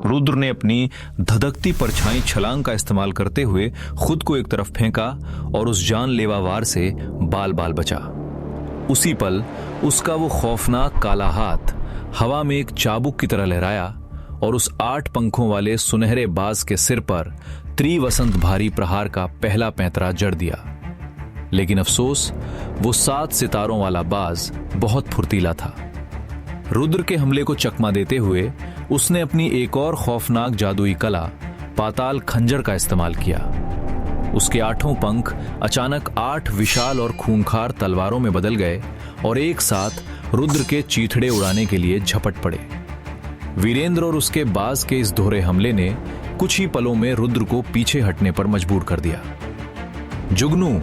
रुद्र ने अपनी धधकती परछाई छलांग का इस्तेमाल करते हुए खुद को एक तरफ फेंका और उस जानलेवा वार से बाल बाल बचा। उसी पल उसका वो खौफनाक काला हाथ हवा में एक चाबुक की तरह लहराया और उस 8 पंखों वाले सुनहरे बाज के सिर पर त्रिवसंत भारी प्रहार का पहला पैंतरा जड़ दिया। लेकिन अफसोस, वो 7 सितारों वाला बाज बहुत फुर्तीला था। रुद्र के हमले को चकमा देते हुए उसने अपनी एक और खौफनाक जादुई कला पाताल खंजर का इस्तेमाल किया। उसके 8 पंख अचानक 8 विशाल और खूंखार तलवारों में बदल गए और एक साथ रुद्र के चीथड़े उड़ाने के लिए झपट पड़े। वीरेंद्र और उसके बाज के इस दोहरे हमले ने कुछ ही पलों में रुद्र को पीछे हटने पर मजबूर कर दिया। जुगनू।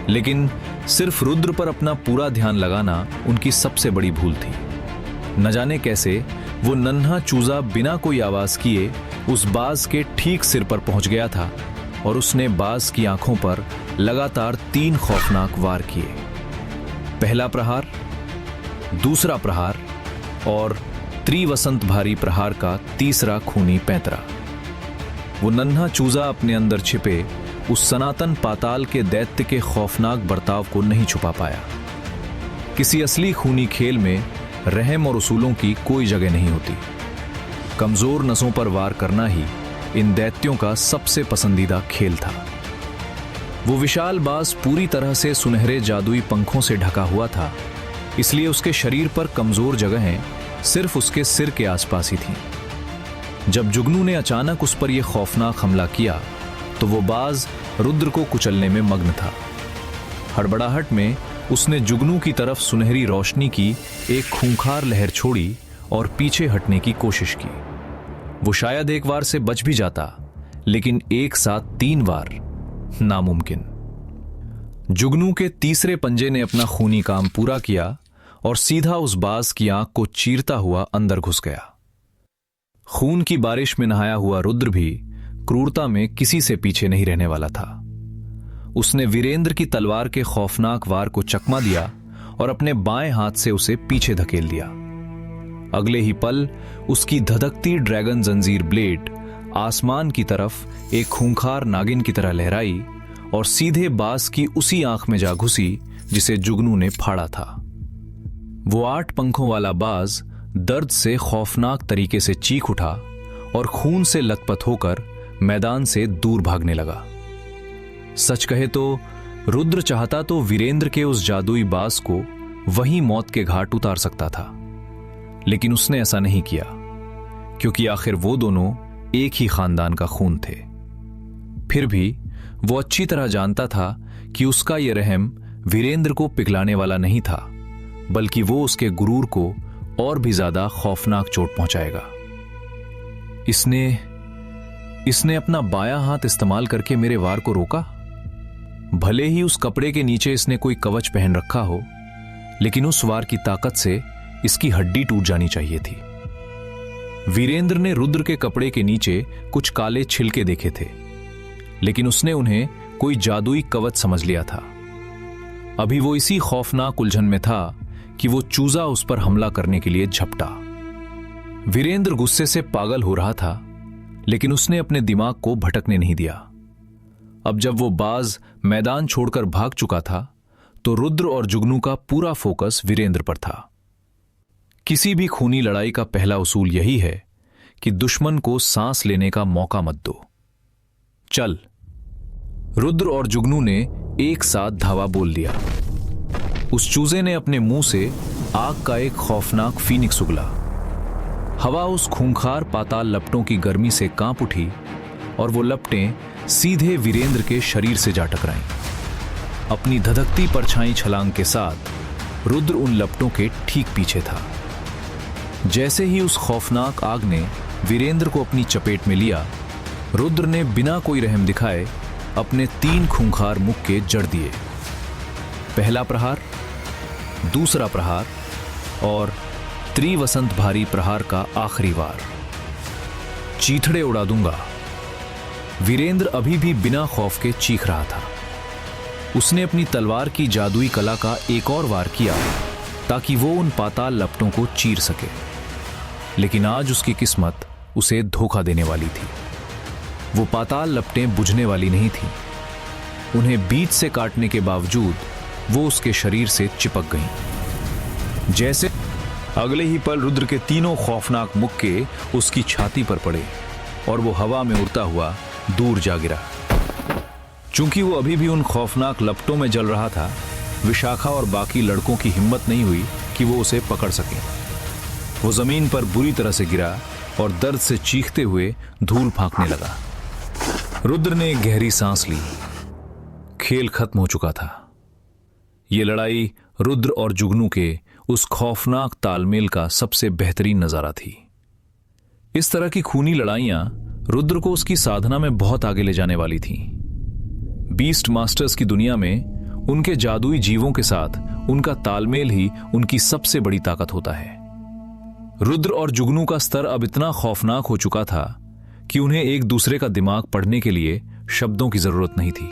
लेकिन सिर्फ रुद्र पर अपना पूरा ध्यान लगाना उनकी सबसे बड़ी भूल थी। न जाने कैसे वो नन्हा चूजा बिना कोई आवाज किए उस बाज के ठीक सिर पर पहुंच गया था और उसने बाज की आंखों पर लगातार 3 खौफनाक वार किए। पहला प्रहार, दूसरा प्रहार और त्रिवसंत भारी प्रहार का तीसरा खूनी पैंतरा। वो नन्हा चूजा अपने अंदर छिपे उस सनातन पाताल के दैत्य के खौफनाक बर्ताव को नहीं छुपा पाया। किसी असली खूनी खेल में रहम और उसूलों की कोई जगह नहीं होती। कमजोर नसों पर वार करना ही इन दैत्यों का सबसे पसंदीदा खेल था। वो विशाल बाज पूरी तरह से सुनहरे जादुई पंखों से ढका हुआ था, इसलिए उसके शरीर पर कमजोर जगहें सिर्फ उसके सिर के आसपास ही थीं। जब जुगनू ने अचानक उस पर यह खौफनाक हमला किया तो वो बाज रुद्र को कुचलने में मग्न था। हड़बड़ाहट में उसने जुगनू की तरफ सुनहरी रोशनी की एक खूंखार लहर छोड़ी और पीछे हटने की कोशिश की। वो शायद एक वार से बच भी जाता, लेकिन एक साथ 3 वार नामुमकिन। जुगनू के तीसरे पंजे ने अपना खूनी काम पूरा किया और सीधा उस बाज की आंख को चीरता हुआ अंदर घुस गया। खून की बारिश में नहाया हुआ रुद्र भी क्रूरता में किसी से पीछे नहीं रहने वाला था। उसने वीरेंद्र की तलवार के खौफनाक वार को चकमा दिया और अपने बाएं हाथ से उसे पीछे धकेल दिया। अगले ही पल उसकी धधकती ड्रैगन जंजीर ब्लेड आसमान की तरफ एक खूंखार नागिन की तरह लहराई और सीधे बाज की उसी आंख में जा घुसी जिसे जुगनू ने फाड़ा था। वो 8 पंखों वाला बाज दर्द से खौफनाक तरीके से चीख उठा और खून से लथपथ होकर मैदान से दूर भागने लगा। सच कहे तो रुद्र चाहता तो वीरेंद्र के उस जादुई बाज को वहीं मौत के घाट उतार सकता था, लेकिन उसने ऐसा नहीं किया, क्योंकि आखिर वो दोनों एक ही खानदान का खून थे। फिर भी वो अच्छी तरह जानता था कि उसका यह रहम वीरेंद्र को पिघलाने वाला नहीं था, बल्कि वो उसके गुरूर को और भी ज्यादा खौफनाक चोट पहुंचाएगा। इसने अपना बायां हाथ इस्तेमाल करके मेरे वार को रोका। भले ही उस कपड़े के नीचे इसने कोई कवच पहन रखा हो, लेकिन उस वार की ताकत से इसकी हड्डी टूट जानी चाहिए थी। वीरेंद्र ने रुद्र के कपड़े के नीचे कुछ काले छिलके देखे थे, लेकिन उसने उन्हें कोई जादुई कवच समझ लिया था। अभी वो इसी खौफनाक उलझन में था कि वो चूजा उस पर हमला करने के लिए झपटा। वीरेंद्र गुस्से से पागल हो रहा था, लेकिन उसने अपने दिमाग को भटकने नहीं दिया। अब जब वो बाज मैदान छोड़कर भाग चुका था, तो रुद्र और जुगनू का पूरा फोकस वीरेंद्र पर था। किसी भी खूनी लड़ाई का पहला उसूल यही है कि दुश्मन को सांस लेने का मौका मत दो। चल। रुद्र और जुगनू ने एक साथ धावा बोल दिया। उस चूजे ने अपने मुंह से आग का एक खौफनाक फीनिक्स उगला। हवा उस खूंखार पाताल लपटों की गर्मी से कांप उठी और वो लपटें सीधे वीरेंद्र के शरीर से जा टकराईं। अपनी धधकती परछाई छलांग के साथ रुद्र उन लपटों के ठीक पीछे था। जैसे ही उस खौफनाक आग ने वीरेंद्र को अपनी चपेट में लिया, रुद्र ने बिना कोई रहम दिखाए अपने 3 खूंखार मुख के जड़ दिए। पहला प्रहार, दूसरा प्रहार और त्रिवसंत भारी प्रहार का आखिरी वार। चीथड़े उड़ा दूंगा। वीरेंद्र अभी भी बिना खौफ के चीख रहा था। उसने अपनी तलवार की जादुई कला का एक और वार किया ताकि वो उन पाताल लपटों को चीर सके, लेकिन आज उसकी किस्मत उसे धोखा देने वाली थी। वो पाताल लपटें बुझने वाली नहीं थी। उन्हें बीच से काटने के बावजूद वो उसके शरीर से चिपक गईं। जैसे अगले ही पल रुद्र के तीनों खौफनाक मुक्के उसकी छाती पर पड़े और वो हवा में उड़ता हुआ दूर जा गिरा। चूंकि वो अभी भी उन खौफनाक लपटों में जल रहा था, विशाखा और बाकी लड़कों की हिम्मत नहीं हुई कि वो उसे पकड़ सकें। वो जमीन पर बुरी तरह से गिरा और दर्द से चीखते हुए धूल फांकने लगा। रुद्र ने एक गहरी सांस ली। खेल खत्म हो चुका था। ये लड़ाई रुद्र और जुगनू के उस खौफनाक तालमेल का सबसे बेहतरीन नजारा थी। इस तरह की खूनी लड़ाइयां रुद्र को उसकी साधना में बहुत आगे ले जाने वाली थीं। बीस्ट मास्टर्स की दुनिया में उनके जादुई जीवों के साथ उनका तालमेल ही उनकी सबसे बड़ी ताकत होता है। रुद्र और जुगनू का स्तर अब इतना खौफनाक हो चुका था कि उन्हें एक दूसरे का दिमाग पढ़ने के लिए शब्दों की जरूरत नहीं थी।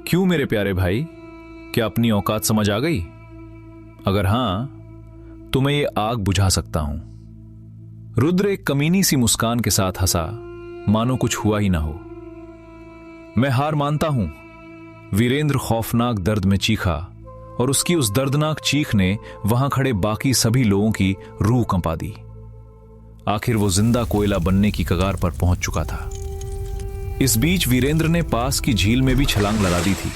क्यों मेरे प्यारे भाई, क्या अपनी औकात समझ आ गई? अगर हां, तो मैं ये आग बुझा सकता हूं। रुद्र एक कमीनी सी मुस्कान के साथ हंसा, मानो कुछ हुआ ही ना हो। मैं हार मानता हूं। वीरेंद्र खौफनाक दर्द में चीखा और उसकी उस दर्दनाक चीख ने वहां खड़े बाकी सभी लोगों की रूह कंपा दी। आखिर वो जिंदा कोयला बनने की कगार पर पहुंच चुका था। इस बीच वीरेंद्र ने पास की झील में भी छलांग लगा दी थी,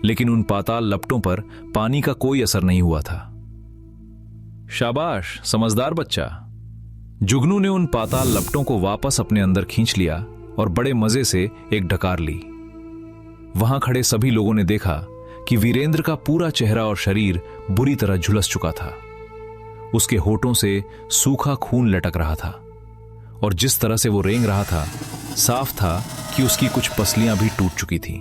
लेकिन उन पाताल लपटों पर पानी का कोई असर नहीं हुआ था। शाबाश समझदार बच्चा। जुगनू ने उन पाताल लपटों को वापस अपने अंदर खींच लिया और बड़े मजे से एक डकार ली। वहां खड़े सभी लोगों ने देखा कि वीरेंद्र का पूरा चेहरा और शरीर बुरी तरह झुलस चुका था। उसके होठों से सूखा खून लटक रहा था और जिस तरह से वो रेंग रहा था, साफ था कि उसकी कुछ पसलियां भी टूट चुकी थीं।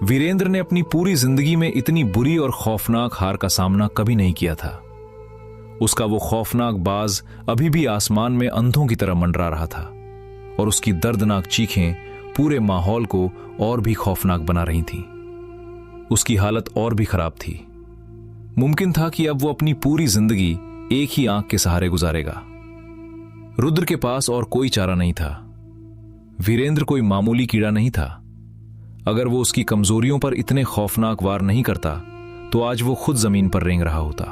वीरेंद्र ने अपनी पूरी जिंदगी में इतनी बुरी और खौफनाक हार का सामना कभी नहीं किया था। उसका वो खौफनाक बाज अभी भी आसमान में अंधों की तरह मंडरा रहा था और उसकी दर्दनाक चीखें पूरे माहौल को और भी खौफनाक बना रही थीं। उसकी हालत और भी खराब थी। मुमकिन था कि अब वो अपनी पूरी जिंदगी एक ही आंख के सहारे गुजारेगा। रुद्र के पास और कोई चारा नहीं था। वीरेंद्र कोई मामूली कीड़ा नहीं था। अगर वो उसकी कमजोरियों पर इतने खौफनाक वार नहीं करता तो आज वो खुद जमीन पर रेंग रहा होता।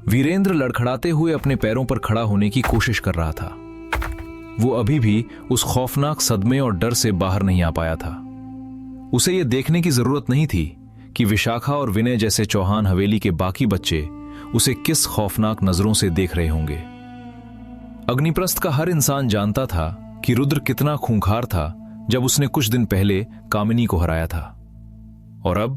वीरेंद्र लड़खड़ाते हुए अपने पैरों पर खड़ा होने की कोशिश कर रहा था। वो अभी भी उस खौफनाक सदमे और डर से बाहर नहीं आ पाया था। उसे यह देखने की जरूरत नहीं थी कि विशाखा और विनय जैसे चौहान हवेली के बाकी बच्चे उसे किस खौफनाक नजरों से देख रहे होंगे। अग्निप्रस्थ का हर इंसान जानता था कि रुद्र कितना खूंखार था जब उसने कुछ दिन पहले कामिनी को हराया था। और अब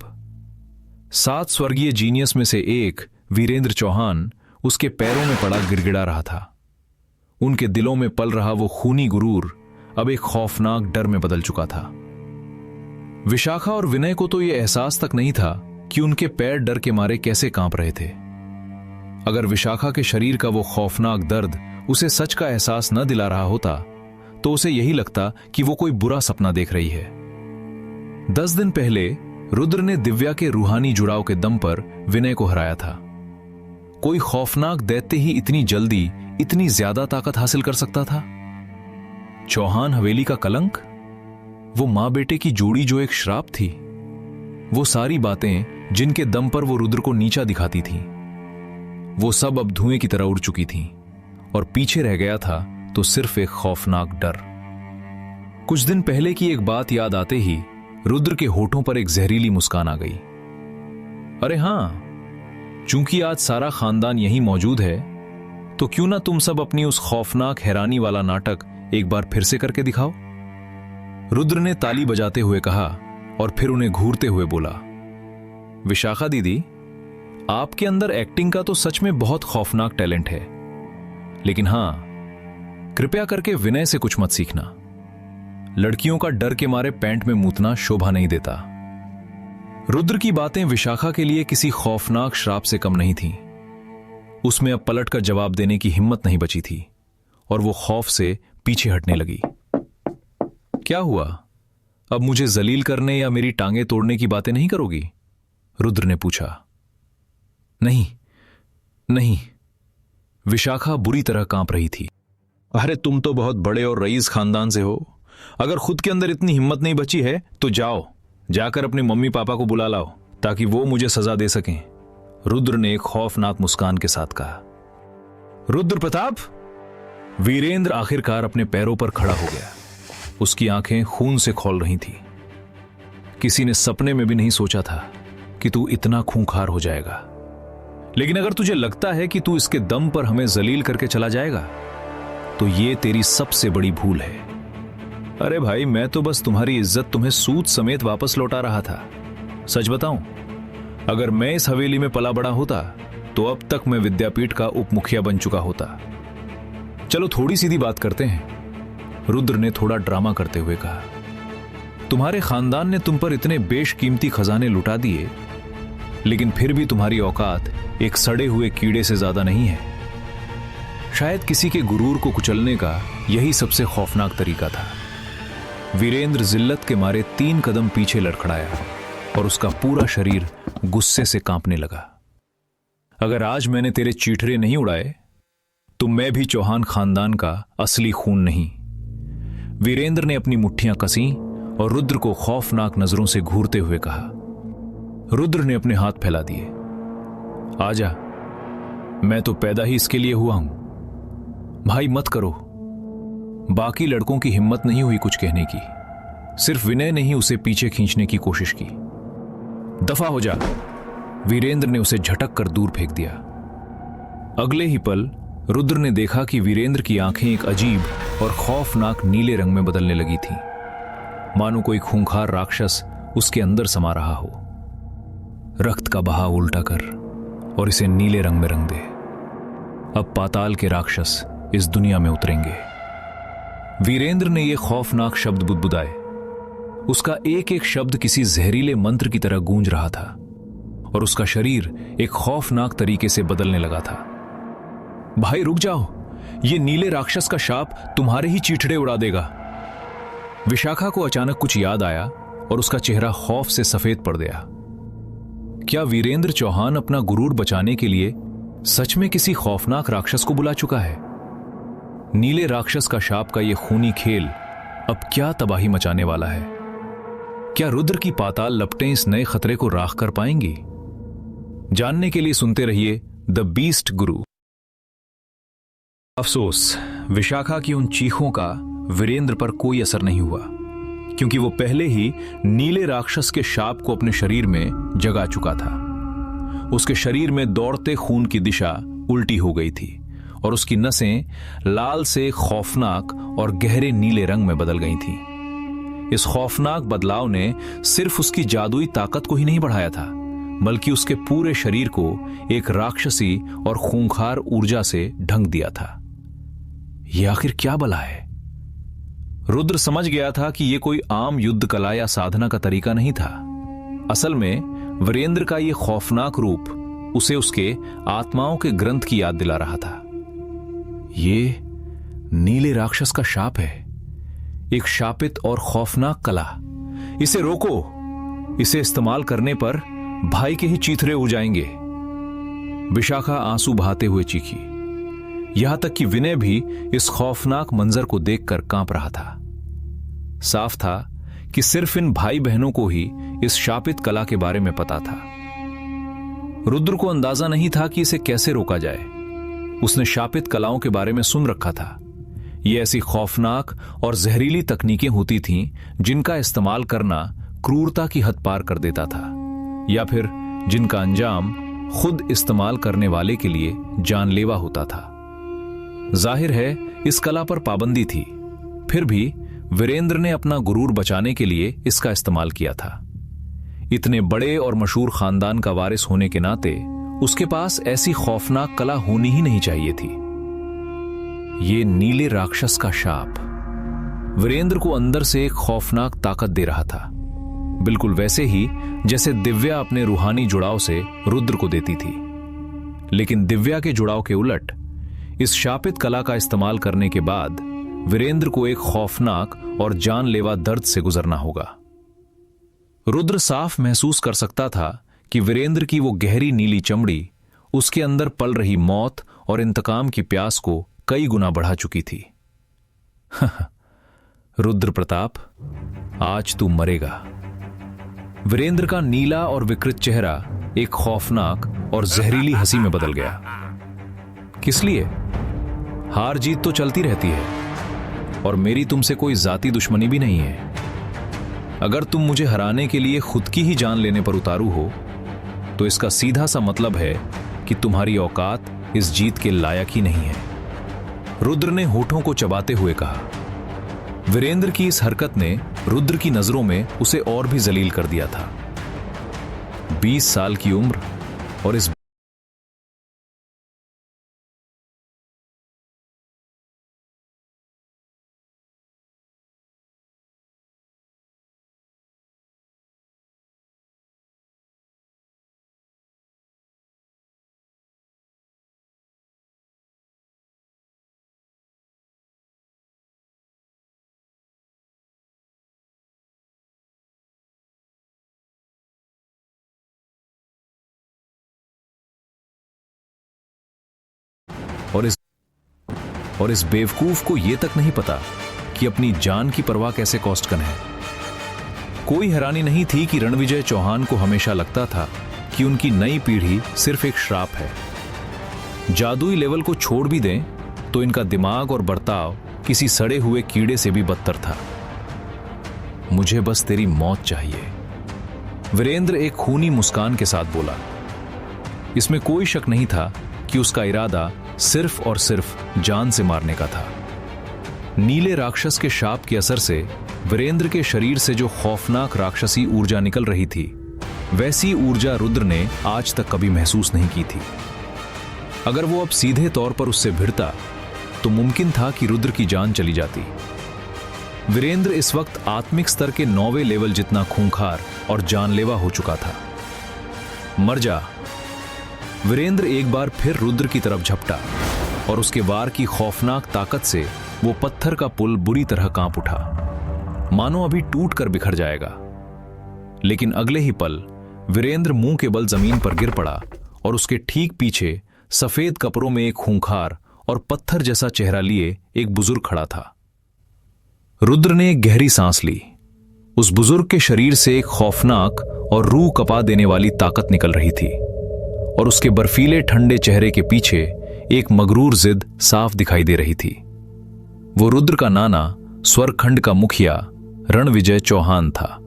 7 स्वर्गीय जीनियस में से एक वीरेंद्र चौहान उसके पैरों में पड़ा गिड़गिड़ा रहा था। उनके दिलों में पल रहा वो खूनी गुरूर अब एक खौफनाक डर में बदल चुका था। विशाखा और विनय को तो यह एहसास तक नहीं था कि उनके पैर डर के मारे कैसे कांप रहे थे। अगर विशाखा के शरीर का वो खौफनाक दर्द उसे सच का एहसास न दिला रहा होता तो उसे यही लगता कि वो कोई बुरा सपना देख रही है। 10 दिन पहले रुद्र ने दिव्या के रूहानी जुड़ाव के दम पर विनय को हराया था। कोई खौफनाक दैत्य ही इतनी जल्दी इतनी ज्यादा ताकत हासिल कर सकता था? चौहान हवेली का कलंक, वो मां बेटे की जोड़ी जो एक श्राप थी, वो सारी बातें जिनके दम पर वो रुद्र को नीचा दिखाती थीं, वो सब अब धुएं की तरह उड़ चुकी थीं और पीछे रह गया था तो सिर्फ एक खौफनाक डर। कुछ दिन पहले की एक बात याद आते ही रुद्र के होठों पर एक जहरीली मुस्कान आ गई। अरे हां, चूंकि आज सारा खानदान यहीं मौजूद है तो क्यों ना तुम सब अपनी उस खौफनाक हैरानी वाला नाटक एक बार फिर से करके दिखाओ। रुद्र ने ताली बजाते हुए कहा और फिर उन्हें घूरते हुए बोला, विशाखा दीदी, आपके अंदर एक्टिंग का तो सच में बहुत खौफनाक टैलेंट है, लेकिन हां, कृपया करके विनय से कुछ मत सीखना। लड़कियों का डर के मारे पैंट में मूतना शोभा नहीं देता। रुद्र की बातें विशाखा के लिए किसी खौफनाक श्राप से कम नहीं थीं। उसमें अब पलट कर जवाब देने की हिम्मत नहीं बची थी और वो खौफ से पीछे हटने लगी। क्या हुआ? अब मुझे जलील करने या मेरी टांगें तोड़ने की बातें नहीं करोगी? रुद्र ने पूछा। नहीं नहीं, विशाखा बुरी तरह कांप रही थी। अरे तुम तो बहुत बड़े और रईस खानदान से हो। अगर खुद के अंदर इतनी हिम्मत नहीं बची है तो जाओ, जाकर अपने मम्मी पापा को बुला लाओ ताकि वो मुझे सजा दे सकें। रुद्र ने एक खौफनाक मुस्कान के साथ कहा। रुद्र प्रताप। वीरेंद्र आखिरकार अपने पैरों पर खड़ा हो गया। उसकी आंखें खून से खौल रही थी। किसी ने सपने में भी नहीं सोचा था कि तू इतना खूंखार हो जाएगा। लेकिन अगर तुझे लगता है कि तू इसके दम पर हमें जलील करके चला जाएगा तो ये तेरी सबसे बड़ी भूल है। अरे भाई, मैं तो बस तुम्हारी इज्जत तुम्हें सूद समेत वापस लौटा रहा था। सच बताऊं, अगर मैं इस हवेली में पला बड़ा होता तो अब तक मैं विद्यापीठ का उप मुखिया बन चुका होता। चलो थोड़ी सीधी बात करते हैं, रुद्र ने थोड़ा ड्रामा करते हुए कहा। तुम्हारे खानदान ने तुम पर इतने बेशकीमती खजाने लुटा दिए, लेकिन फिर भी तुम्हारी औकात एक सड़े हुए कीड़े से ज्यादा नहीं है। शायद किसी के गुरूर को कुचलने का यही सबसे खौफनाक तरीका था। वीरेंद्र जिल्लत के मारे 3 कदम पीछे लड़खड़ाया और उसका पूरा शरीर गुस्से से कांपने लगा। अगर आज मैंने तेरे चीथड़े नहीं उड़ाए तो मैं भी चौहान खानदान का असली खून नहीं। वीरेंद्र ने अपनी मुट्ठियां कसी और रुद्र को खौफनाक नजरों से घूरते हुए कहा। रुद्र ने अपने हाथ फैला दिए। आजा, मैं तो पैदा ही इसके लिए हुआ हूं। भाई मत करो। बाकी लड़कों की हिम्मत नहीं हुई कुछ कहने की। सिर्फ विनय ने ही उसे पीछे खींचने की कोशिश की। दफा हो जा। वीरेंद्र ने उसे झटक कर दूर फेंक दिया। अगले ही पल रुद्र ने देखा कि वीरेंद्र की आंखें एक अजीब और खौफनाक नीले रंग में बदलने लगी थीं, मानो कोई खूंखार राक्षस उसके अंदर समा रहा हो। रक्त का बहाव उल्टा कर और इसे नीले रंग में रंग दे। अब पाताल के राक्षस इस दुनिया में उतरेंगे। वीरेंद्र ने यह खौफनाक शब्द बुदबुदाए। उसका एक एक शब्द किसी जहरीले मंत्र की तरह गूंज रहा था और उसका शरीर एक खौफनाक तरीके से बदलने लगा था। भाई रुक जाओ, ये नीले राक्षस का शाप तुम्हारे ही चीथड़े उड़ा देगा। विशाखा को अचानक कुछ याद आया और उसका चेहरा खौफ से सफेद पड़ गया। क्या वीरेंद्र चौहान अपना गुरूर बचाने के लिए सच में किसी खौफनाक राक्षस को बुला चुका है? नीले राक्षस का शाप का यह खूनी खेल अब क्या तबाही मचाने वाला है? क्या रुद्र की पाताल लपटें इस नए खतरे को राख कर पाएंगी? जानने के लिए सुनते रहिए द बीस्ट गुरु। अफसोस, विशाखा की उन चीखों का वीरेंद्र पर कोई असर नहीं हुआ, क्योंकि वो पहले ही नीले राक्षस के शाप को अपने शरीर में जगा चुका था। उसके शरीर में दौड़ते खून की दिशा उल्टी हो गई थी और उसकी नसें लाल से खौफनाक और गहरे नीले रंग में बदल गई थीं। इस खौफनाक बदलाव ने सिर्फ उसकी जादुई ताकत को ही नहीं बढ़ाया था, बल्कि उसके पूरे शरीर को एक राक्षसी और खूंखार ऊर्जा से ढंक दिया था। यह आखिर क्या बला है? रुद्र समझ गया था कि यह कोई आम युद्ध कला या साधना का तरीका नहीं था। असल में वीरेंद्र का यह खौफनाक रूप उसे उसके आत्माओं के ग्रंथ की याद दिला रहा था। ये नीले राक्षस का शाप है, एक शापित और खौफनाक कला। इसे रोको, इसे इस्तेमाल करने पर भाई के ही चीथड़े उड़ जाएंगे। विशाखा आंसू बहाते हुए चीखी। यहां तक कि विनय भी इस खौफनाक मंजर को देखकर कांप रहा था। साफ था कि सिर्फ इन भाई बहनों को ही इस शापित कला के बारे में पता था। रुद्र को अंदाजा नहीं था कि इसे कैसे रोका जाए। उसने शापित कलाओं के बारे में सुन रखा था। ये ऐसी खौफनाक और जहरीली तकनीकें होती थीं जिनका इस्तेमाल करना क्रूरता की हद पार कर देता था, या फिर जिनका अंजाम खुद इस्तेमाल करने वाले के लिए जानलेवा होता था। जाहिर है इस कला पर पाबंदी थी, फिर भी वीरेंद्र ने अपना गुरूर बचाने के लिए इसका इस्तेमाल किया था। इतने बड़े और मशहूर खानदान का वारिस होने के नाते उसके पास ऐसी खौफनाक कला होनी ही नहीं चाहिए थी। ये नीले राक्षस का शाप वीरेंद्र को अंदर से एक खौफनाक ताकत दे रहा था, बिल्कुल वैसे ही जैसे दिव्या अपने रूहानी जुड़ाव से रुद्र को देती थी। लेकिन दिव्या के जुड़ाव के उलट इस शापित कला का इस्तेमाल करने के बाद वीरेंद्र को एक खौफनाक और जानलेवा दर्द से गुजरना होगा। रुद्र साफ महसूस कर सकता था कि वीरेंद्र की वो गहरी नीली चमड़ी उसके अंदर पल रही मौत और इंतकाम की प्यास को कई गुना बढ़ा चुकी थी। रुद्र प्रताप, आज तू मरेगा। वीरेंद्र का नीला और विकृत चेहरा एक खौफनाक और जहरीली हंसी में बदल गया। किस लिए? हार जीत तो चलती रहती है और मेरी तुमसे कोई जाती दुश्मनी भी नहीं है। अगर तुम मुझे हराने के लिए खुद की ही जान लेने पर उतारू हो तो इसका सीधा सा मतलब है कि तुम्हारी औकात इस जीत के लायक ही नहीं है। रुद्र ने होठों को चबाते हुए कहा। वीरेंद्र की इस हरकत ने रुद्र की नजरों में उसे और भी जलील कर दिया था। 20 साल की उम्र और इस और इस बेवकूफ को यह तक नहीं पता कि अपनी जान की परवाह कैसे कॉस्टकन है। कोई हैरानी नहीं थी कि रणविजय चौहान को हमेशा लगता था कि उनकी नई पीढ़ी सिर्फ एक श्राप है। जादुई लेवल को छोड़ भी दें तो इनका दिमाग और बर्ताव किसी सड़े हुए कीड़े से भी बदतर था। मुझे बस तेरी मौत चाहिए, वीरेंद्र एक खूनी मुस्कान के साथ बोला। इसमें कोई शक नहीं था कि उसका इरादा सिर्फ और सिर्फ जान से मारने का था। नीले राक्षस के शाप के असर से वीरेंद्र के शरीर से जो खौफनाक राक्षसी ऊर्जा निकल रही थी, वैसी ऊर्जा रुद्र ने आज तक कभी महसूस नहीं की थी। अगर वो अब सीधे तौर पर उससे भिड़ता तो मुमकिन था कि रुद्र की जान चली जाती। वीरेंद्र इस वक्त आत्मिक स्तर के 9वें लेवल जितना खूंखार और जानलेवा हो चुका था। मर जा। वीरेंद्र एक बार फिर रुद्र की तरफ झपटा और उसके वार की खौफनाक ताकत से वो पत्थर का पुल बुरी तरह कांप उठा, मानो अभी टूट कर बिखर जाएगा। लेकिन अगले ही पल वीरेंद्र मुंह के बल जमीन पर गिर पड़ा और उसके ठीक पीछे सफेद कपड़ों में एक खूंखार और पत्थर जैसा चेहरा लिए एक बुजुर्ग खड़ा था। रुद्र ने एक गहरी सांस ली। उस बुजुर्ग के शरीर से एक खौफनाक और रूह कपा देने वाली ताकत निकल रही थी और उसके बर्फीले ठंडे चेहरे के पीछे एक मगरूर जिद साफ दिखाई दे रही थी। वो रुद्र का नाना, स्वर्गखंड का मुखिया रणविजय चौहान था।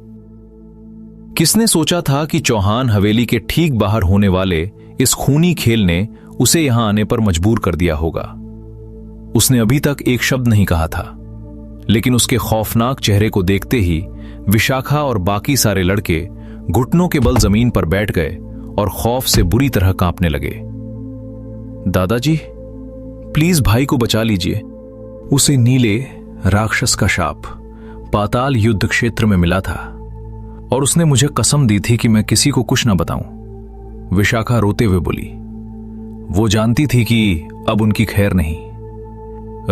किसने सोचा था कि चौहान हवेली के ठीक बाहर होने वाले इस खूनी खेल ने उसे यहां आने पर मजबूर कर दिया होगा। उसने अभी तक एक शब्द नहीं कहा था, लेकिन उसके खौफनाक चेहरे को देखते ही विशाखा और बाकी सारे लड़के घुटनों के बल जमीन पर बैठ गए और खौफ से बुरी तरह कांपने लगे। दादाजी, प्लीज भाई को बचा लीजिए। उसे नीले राक्षस का शाप पाताल युद्ध क्षेत्र में मिला था और उसने मुझे कसम दी थी कि मैं किसी को कुछ ना बताऊं। विशाखा रोते हुए बोली। वो जानती थी कि अब उनकी खैर नहीं।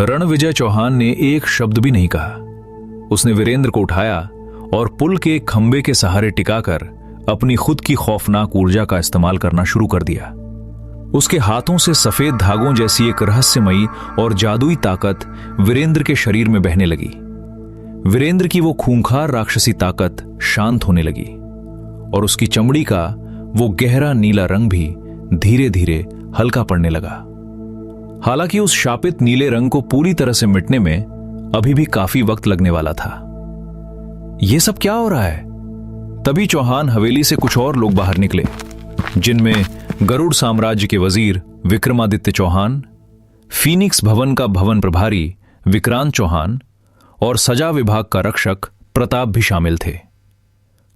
रणविजय चौहान ने एक शब्द भी नहीं कहा। उसने वीरेंद्र को उठाया और पुल के एक खंबे के सहारे टिकाकर अपनी खुद की खौफनाक ऊर्जा का इस्तेमाल करना शुरू कर दिया। उसके हाथों से सफेद धागों जैसी एक रहस्यमयी और जादुई ताकत वीरेंद्र के शरीर में बहने लगी। वीरेंद्र की वो खूंखार राक्षसी ताकत शांत होने लगी और उसकी चमड़ी का वो गहरा नीला रंग भी धीरे धीरे हल्का पड़ने लगा। हालांकि उस शापित नीले रंग को पूरी तरह से मिटने में अभी भी काफी वक्त लगने वाला था। यह सब क्या हो रहा है? तभी चौहान हवेली से कुछ और लोग बाहर निकले, जिनमें गरुड़ साम्राज्य के वजीर विक्रमादित्य चौहान, फीनिक्स भवन का भवन प्रभारी विक्रांत चौहान और सजा विभाग का रक्षक प्रताप भी शामिल थे।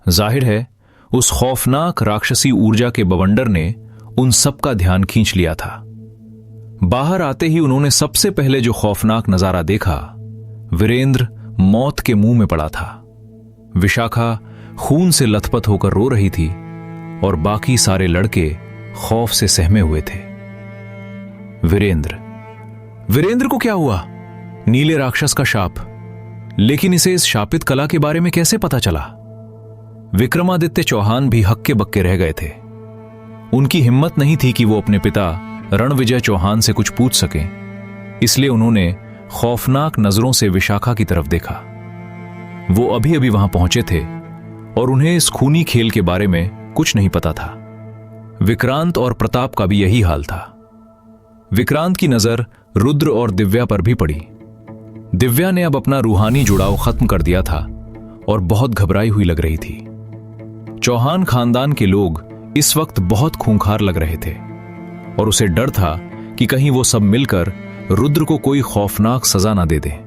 जाहिर है उस खौफनाक राक्षसी ऊर्जा के बवंडर ने उन सबका ध्यान खींच लिया था। बाहर आते ही उन्होंने सबसे पहले जो खौफनाक नजारा देखा, वीरेंद्र मौत के मुंह में पड़ा था। विशाखा खून से लथपथ होकर रो रही थी और बाकी सारे लड़के खौफ से सहमे हुए थे। वीरेंद्र को क्या हुआ? नीले राक्षस का शाप, लेकिन इसे इस शापित कला के बारे में कैसे पता चला? विक्रमादित्य चौहान भी हक्के बक्के रह गए थे। उनकी हिम्मत नहीं थी कि वो अपने पिता रणविजय चौहान से कुछ पूछ सकें, इसलिए उन्होंने खौफनाक नजरों से विशाखा की तरफ देखा। वो अभी अभी वहां पहुंचे थे और उन्हें इस खूनी खेल के बारे में कुछ नहीं पता था। विक्रांत और प्रताप का भी यही हाल था। विक्रांत की नजर रुद्र और दिव्या पर भी पड़ी। दिव्या ने अब अपना रूहानी जुड़ाव खत्म कर दिया था और बहुत घबराई हुई लग रही थी। चौहान खानदान के लोग इस वक्त बहुत खूंखार लग रहे थे और उसे डर था कि कहीं वो सब मिलकर रुद्र को कोई खौफनाक सजा ना दे दें।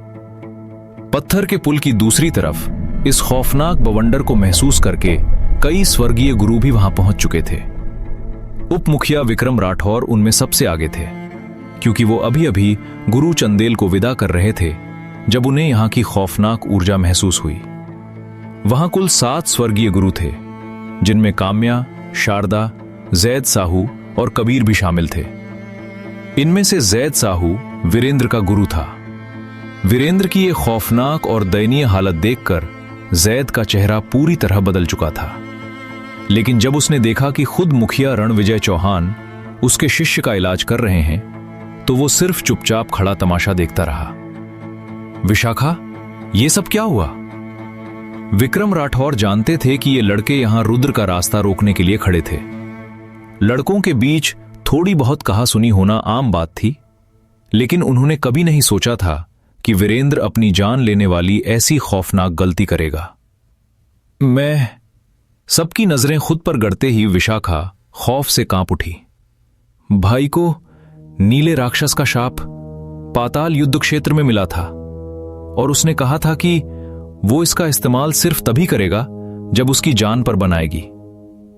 पत्थर के पुल की दूसरी तरफ इस खौफनाक बवंडर को महसूस करके कई स्वर्गीय गुरु भी वहां पहुंच चुके थे। उप मुखिया विक्रम राठौर उनमें सबसे आगे थे, क्योंकि वो अभी अभी गुरु चंदेल को विदा कर रहे थे जब उन्हें यहां की खौफनाक ऊर्जा महसूस हुई। वहां कुल 7 स्वर्गीय गुरु थे, जिनमें काम्या, शारदा, जैद साहू और कबीर भी शामिल थे। इनमें से जैद साहू वीरेंद्र का गुरु था। वीरेंद्र की यह खौफनाक और दयनीय हालत देखकर जैद का चेहरा पूरी तरह बदल चुका था। लेकिन जब उसने देखा कि खुद मुखिया रणविजय चौहान उसके शिष्य का इलाज कर रहे हैं, तो वो सिर्फ चुपचाप खड़ा तमाशा देखता रहा। विशाखा, ये सब क्या हुआ? विक्रम राठौर जानते थे कि ये लड़के यहां रुद्र का रास्ता रोकने के लिए खड़े थे। लड़कों के बीच थोड़ी बहुत कहासुनी होना आम बात थी, लेकिन उन्होंने कभी नहीं सोचा था कि वीरेंद्र अपनी जान लेने वाली ऐसी खौफनाक गलती करेगा। मैं सबकी नजरें खुद पर गड़ते ही विशाखा खौफ से कांप उठी। भाई को नीले राक्षस का शाप पाताल युद्ध क्षेत्र में मिला था और उसने कहा था कि वो इसका इस्तेमाल सिर्फ तभी करेगा जब उसकी जान पर बनाएगी।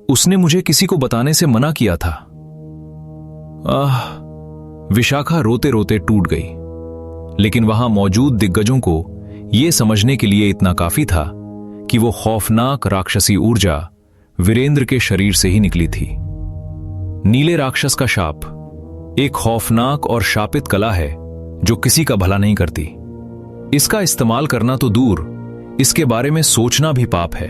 उसने मुझे किसी को बताने से मना किया था। विशाखा रोते रोते टूट गई। लेकिन वहां मौजूद दिग्गजों को यह समझने के लिए इतना काफी था कि वो खौफनाक राक्षसी ऊर्जा वीरेंद्र के शरीर से ही निकली थी। नीले राक्षस का शाप एक खौफनाक और शापित कला है जो किसी का भला नहीं करती। इसका इस्तेमाल करना तो दूर, इसके बारे में सोचना भी पाप है,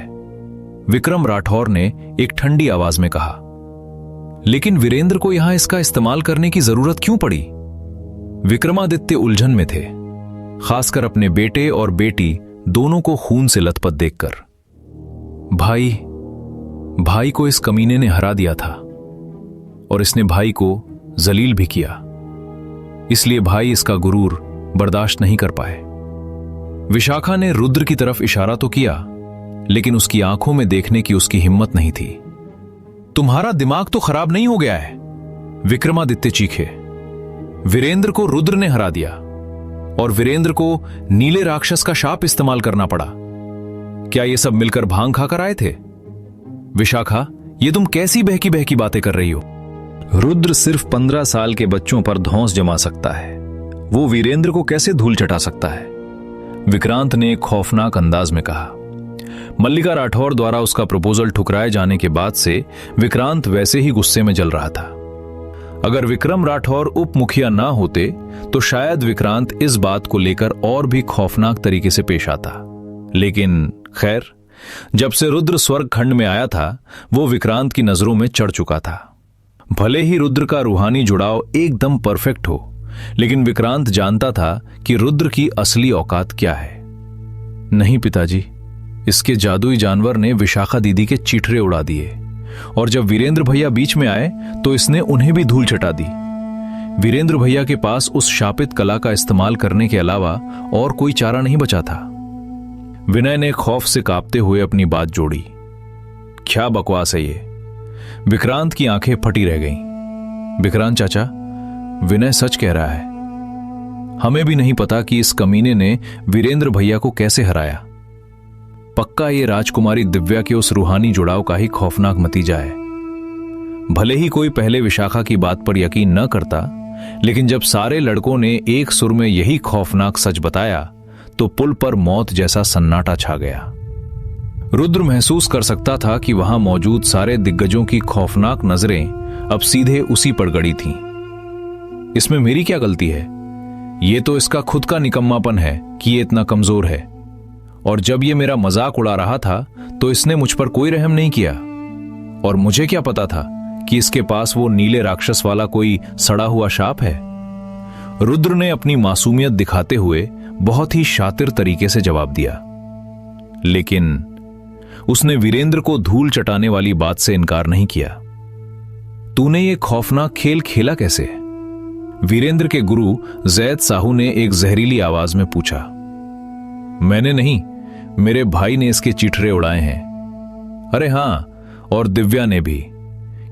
विक्रम राठौर ने एक ठंडी आवाज में कहा। लेकिन वीरेंद्र को यहां इसका इस्तेमाल करने की जरूरत क्यों पड़ी? विक्रमादित्य उलझन में थे, खासकर अपने बेटे और बेटी दोनों को खून से लथपथ देखकर। भाई को इस कमीने ने हरा दिया था और इसने भाई को जलील भी किया, इसलिए भाई इसका गुरूर बर्दाश्त नहीं कर पाए। विशाखा ने रुद्र की तरफ इशारा तो किया, लेकिन उसकी आंखों में देखने की उसकी हिम्मत नहीं थी। तुम्हारा दिमाग तो खराब नहीं हो गया है? विक्रमादित्य चीखे। वीरेंद्र को रुद्र ने हरा दिया और वीरेंद्र को नीले राक्षस का शाप इस्तेमाल करना पड़ा। क्या ये सब मिलकर भांग खाकर आए थे? विशाखा, ये तुम कैसी बहकी बहकी बातें कर रही हो? रुद्र सिर्फ 15 साल के बच्चों पर धौंस जमा सकता है, वो वीरेंद्र को कैसे धूल चटा सकता है? विक्रांत ने एक खौफनाक अंदाज में कहा। मल्लिका राठौर द्वारा उसका प्रपोजल ठुकराए जाने के बाद से विक्रांत वैसे ही गुस्से में जल रहा था। अगर विक्रम राठौर उप मुखिया ना होते तो शायद विक्रांत इस बात को लेकर और भी खौफनाक तरीके से पेश आता। लेकिन खैर, जब से रुद्र स्वर्ग खंड में आया था वो विक्रांत की नजरों में चढ़ चुका था। भले ही रुद्र का रूहानी जुड़ाव एकदम परफेक्ट हो, लेकिन विक्रांत जानता था कि रुद्र की असली औकात क्या है। नहीं पिताजी, इसके जादुई जानवर ने विशाखा दीदी के चीठरे उड़ा दिए और जब वीरेंद्र भैया बीच में आए तो इसने उन्हें भी धूल चटा दी। वीरेंद्र भैया के पास उस शापित कला का इस्तेमाल करने के अलावा और कोई चारा नहीं बचा था। विनय ने खौफ से कांपते हुए अपनी बात जोड़ी। क्या बकवास है ये? विक्रांत की आंखें फटी रह गईं। विक्रांत चाचा, विनय सच कह रहा है। हमें भी नहीं पता कि इस कमीने ने वीरेंद्र भैया को कैसे हराया। पक्का ये राजकुमारी दिव्या के उस रूहानी जुड़ाव का ही खौफनाक नतीजा है। भले ही कोई पहले विशाखा की बात पर यकीन न करता, लेकिन जब सारे लड़कों ने एक सुर में यही खौफनाक सच बताया तो पुल पर मौत जैसा सन्नाटा छा गया। रुद्र महसूस कर सकता था कि वहां मौजूद सारे दिग्गजों की खौफनाक नजरें अब सीधे उसी पर गड़ी थीं। इसमें मेरी क्या गलती है? ये तो इसका खुद का निकम्मापन है कि ये इतना कमजोर है, और जब ये मेरा मजाक उड़ा रहा था तो इसने मुझ पर कोई रहम नहीं किया। और मुझे क्या पता था कि इसके पास वो नीले राक्षस वाला कोई सड़ा हुआ शाप है। रुद्र ने अपनी मासूमियत दिखाते हुए बहुत ही शातिर तरीके से जवाब दिया, लेकिन उसने वीरेंद्र को धूल चटाने वाली बात से इनकार नहीं किया। तूने ये खौफनाक खेल खेला कैसे? वीरेंद्र के गुरु जैद साहू ने एक जहरीली आवाज में पूछा। मैंने नहीं, मेरे भाई ने इसके चिठरे उड़ाए हैं। अरे हां, और दिव्या ने भी,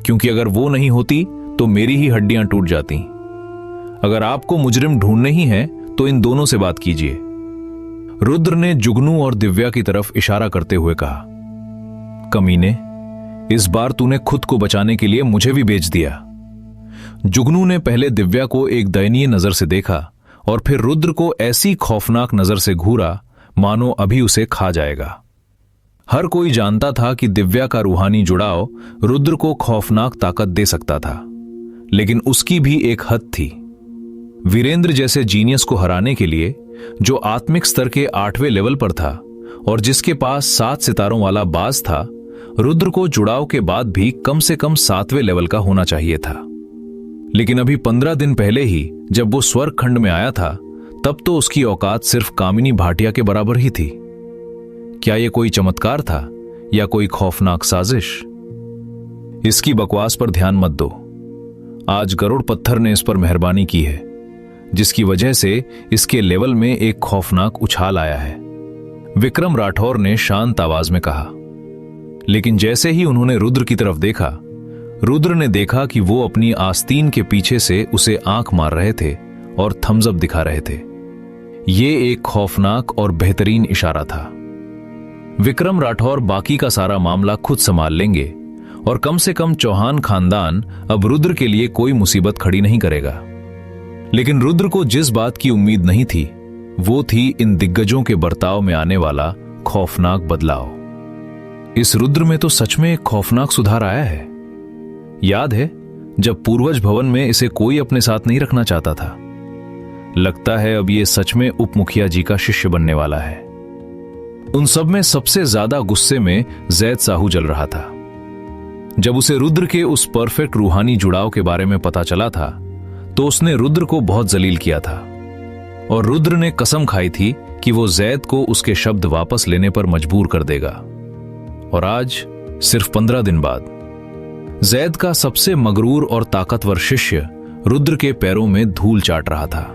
क्योंकि अगर वो नहीं होती तो मेरी ही हड्डियां टूट जाती। अगर आपको मुजरिम ढूंढने ही है तो इन दोनों से बात कीजिए। रुद्र ने जुगनू और दिव्या की तरफ इशारा करते हुए कहा। कमीने, इस बार तूने खुद को बचाने के लिए मुझे भी बेच दिया। जुगनू ने पहले दिव्या को एक दयनीय नजर से देखा और फिर रुद्र को ऐसी खौफनाक नजर से घूरा मानो अभी उसे खा जाएगा। हर कोई जानता था कि दिव्या का रूहानी जुड़ाव रुद्र को खौफनाक ताकत दे सकता था, लेकिन उसकी भी एक हद थी। वीरेंद्र जैसे जीनियस को हराने के लिए, जो आत्मिक स्तर के 8वें लेवल पर था और जिसके पास 7 सितारों वाला बाज था, रुद्र को जुड़ाव के बाद भी कम से कम 7वें लेवल का होना चाहिए था। लेकिन अभी 15 दिन पहले ही जब वो स्वर्ग खंड में आया था, तब तो उसकी औकात सिर्फ कामिनी भाटिया के बराबर ही थी। क्या यह कोई चमत्कार था या कोई खौफनाक साजिश? इसकी बकवास पर ध्यान मत दो। आज गरुड़ पत्थर ने इस पर मेहरबानी की है, जिसकी वजह से इसके लेवल में एक खौफनाक उछाल आया है, विक्रम राठौर ने शांत आवाज में कहा। लेकिन जैसे ही उन्होंने रुद्र की तरफ देखा, रुद्र ने देखा कि वो अपनी आस्तीन के पीछे से उसे आंख मार रहे थे और थम्स अप दिखा रहे थे। ये एक खौफनाक और बेहतरीन इशारा था। विक्रम राठौर बाकी का सारा मामला खुद संभाल लेंगे और कम से कम चौहान खानदान अब रुद्र के लिए कोई मुसीबत खड़ी नहीं करेगा। लेकिन रुद्र को जिस बात की उम्मीद नहीं थी, वो थी इन दिग्गजों के बर्ताव में आने वाला खौफनाक बदलाव। इस रुद्र में तो सच में एक खौफनाक सुधार आया है। याद है जब पूर्वज भवन में इसे कोई अपने साथ नहीं रखना चाहता था। लगता है अब ये सच में उप मुखिया जी का शिष्य बनने वाला है। उन सब में सबसे ज्यादा गुस्से में जैद साहू जल रहा था। जब उसे रुद्र के उस परफेक्ट रूहानी जुड़ाव के बारे में पता चला था, तो उसने रुद्र को बहुत जलील किया था और रुद्र ने कसम खाई थी कि वो जैद को उसके शब्द वापस लेने पर मजबूर कर देगा। और आज सिर्फ 15 दिन बाद जैद का सबसे मगरूर और ताकतवर शिष्य रुद्र के पैरों में धूल चाट रहा था।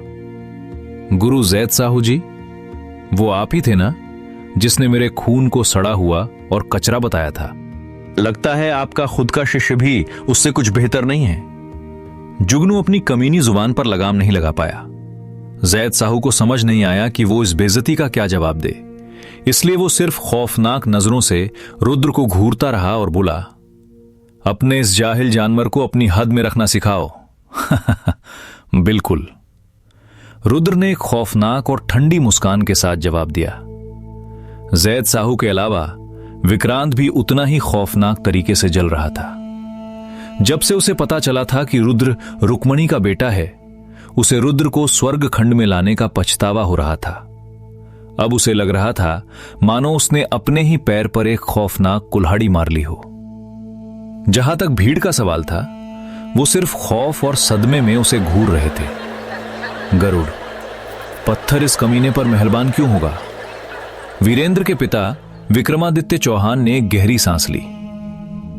गुरु जैद साहू जी, वो आप ही थे ना जिसने मेरे खून को सड़ा हुआ और कचरा बताया था? लगता है आपका खुद का शिष्य भी उससे कुछ बेहतर नहीं है। जुगनू अपनी कमीनी जुबान पर लगाम नहीं लगा पाया। जैद साहू को समझ नहीं आया कि वो इस बेइज्जती का क्या जवाब दे, इसलिए वो सिर्फ खौफनाक नजरों से रुद्र को घूरता रहा और बोला, अपने इस जाहिल जानवर को अपनी हद में रखना सिखाओ। बिल्कुल, रुद्र ने एक खौफनाक और ठंडी मुस्कान के साथ जवाब दिया। जैद साहू के अलावा विक्रांत भी उतना ही खौफनाक तरीके से जल रहा था। जब से उसे पता चला था कि रुद्र रुक्मणी का बेटा है, उसे रुद्र को स्वर्ग खंड में लाने का पछतावा हो रहा था। अब उसे लग रहा था मानो उसने अपने ही पैर पर एक खौफनाक कुल्हाड़ी मार ली हो। जहां तक भीड़ का सवाल था, वो सिर्फ खौफ और सदमे में उसे घूर रहे थे। गरुड़ पत्थर इस कमीने पर मेहरबान क्यों होगा? वीरेंद्र के पिता विक्रमादित्य चौहान ने एक गहरी सांस ली।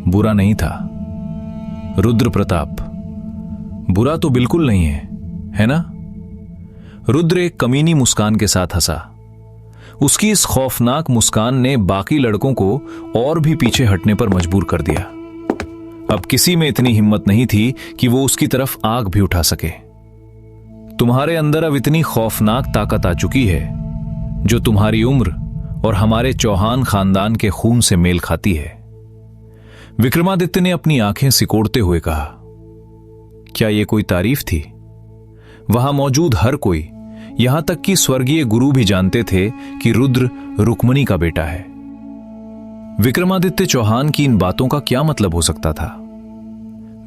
बुरा नहीं था रुद्र प्रताप, बुरा तो बिल्कुल नहीं है ना? रुद्र एक कमीनी मुस्कान के साथ हंसा। उसकी इस खौफनाक मुस्कान ने बाकी लड़कों को और भी पीछे हटने पर मजबूर कर दिया। अब किसी में इतनी हिम्मत नहीं थी कि वो उसकी तरफ आंख भी उठा सके। तुम्हारे अंदर अब इतनी खौफनाक ताकत आ चुकी है जो तुम्हारी उम्र और हमारे चौहान खानदान के खून से मेल खाती है। विक्रमादित्य ने अपनी आंखें सिकोड़ते हुए कहा। क्या यह कोई तारीफ थी? वहां मौजूद हर कोई, यहां तक कि स्वर्गीय गुरु भी जानते थे कि रुद्र रुक्मणी का बेटा है। विक्रमादित्य चौहान की इन बातों का क्या मतलब हो सकता था?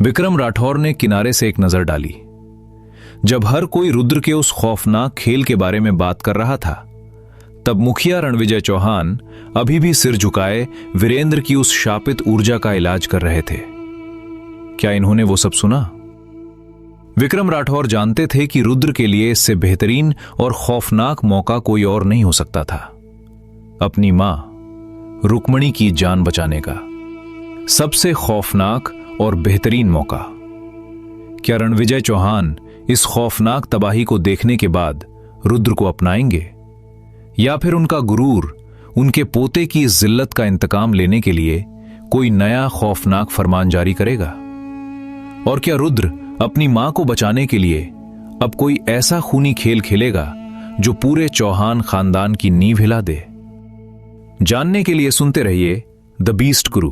विक्रम राठौर ने किनारे से एक नजर डाली। जब हर कोई रुद्र के उस खौफनाक खेल के बारे में बात कर रहा था, तब मुखिया रणविजय चौहान अभी भी सिर झुकाए वीरेंद्र की उस शापित ऊर्जा का इलाज कर रहे थे। क्या इन्होंने वो सब सुना? विक्रम राठौर जानते थे कि रुद्र के लिए इससे बेहतरीन और खौफनाक मौका कोई और नहीं हो सकता था, अपनी मां रुक्मणी की जान बचाने का सबसे खौफनाक और बेहतरीन मौका। क्या रणविजय चौहान इस खौफनाक तबाही को देखने के बाद रुद्र को अपनाएंगे, या फिर उनका गुरूर उनके पोते की इस जिल्लत का इंतकाम लेने के लिए कोई नया खौफनाक फरमान जारी करेगा? और क्या रुद्र अपनी मां को बचाने के लिए अब कोई ऐसा खूनी खेल खेलेगा जो पूरे चौहान खानदान की नींव हिला दे? जानने के लिए सुनते रहिए द बीस्ट गुरु।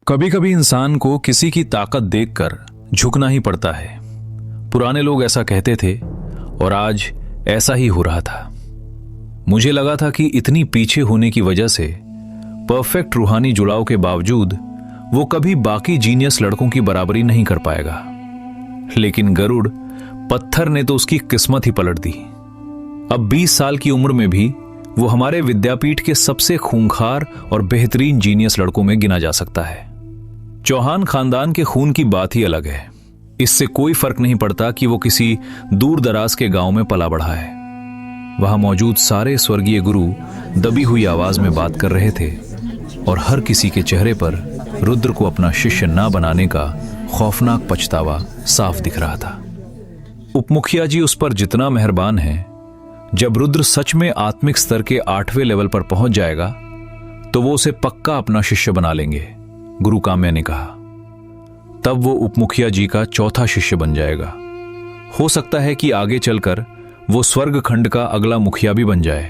कभी कभी इंसान को किसी की ताकत देखकर झुकना ही पड़ता है। पुराने लोग ऐसा कहते थे और आज ऐसा ही हो रहा था। मुझे लगा था कि इतनी पीछे होने की वजह से परफेक्ट रूहानी जुड़ाव के बावजूद वो कभी बाकी जीनियस लड़कों की बराबरी नहीं कर पाएगा, लेकिन गरुड़ पत्थर ने तो उसकी किस्मत ही पलट दी। अब 20 साल की उम्र में भी वो हमारे विद्यापीठ के सबसे खूंखार और बेहतरीन जीनियस लड़कों में गिना जा सकता है। चौहान खानदान के खून की बात ही अलग है। इससे कोई फर्क नहीं पड़ता कि वो किसी दूर दराज के गांव में पला बढ़ा है। वहां मौजूद सारे स्वर्गीय गुरु दबी हुई आवाज में बात कर रहे थे और हर किसी के चेहरे पर रुद्र को अपना शिष्य ना बनाने का खौफनाक पछतावा साफ दिख रहा था। उपमुखिया जी उस पर जितना मेहरबान है, जब रुद्र सच में आत्मिक स्तर के 8वें लेवल पर पहुंच जाएगा तो वो उसे पक्का अपना शिष्य बना लेंगे, गुरु काम्या ने कहा। तब वो उपमुखिया जी का चौथा शिष्य बन जाएगा। हो सकता है कि आगे चलकर वो स्वर्ग खंड का अगला मुखिया भी बन जाए।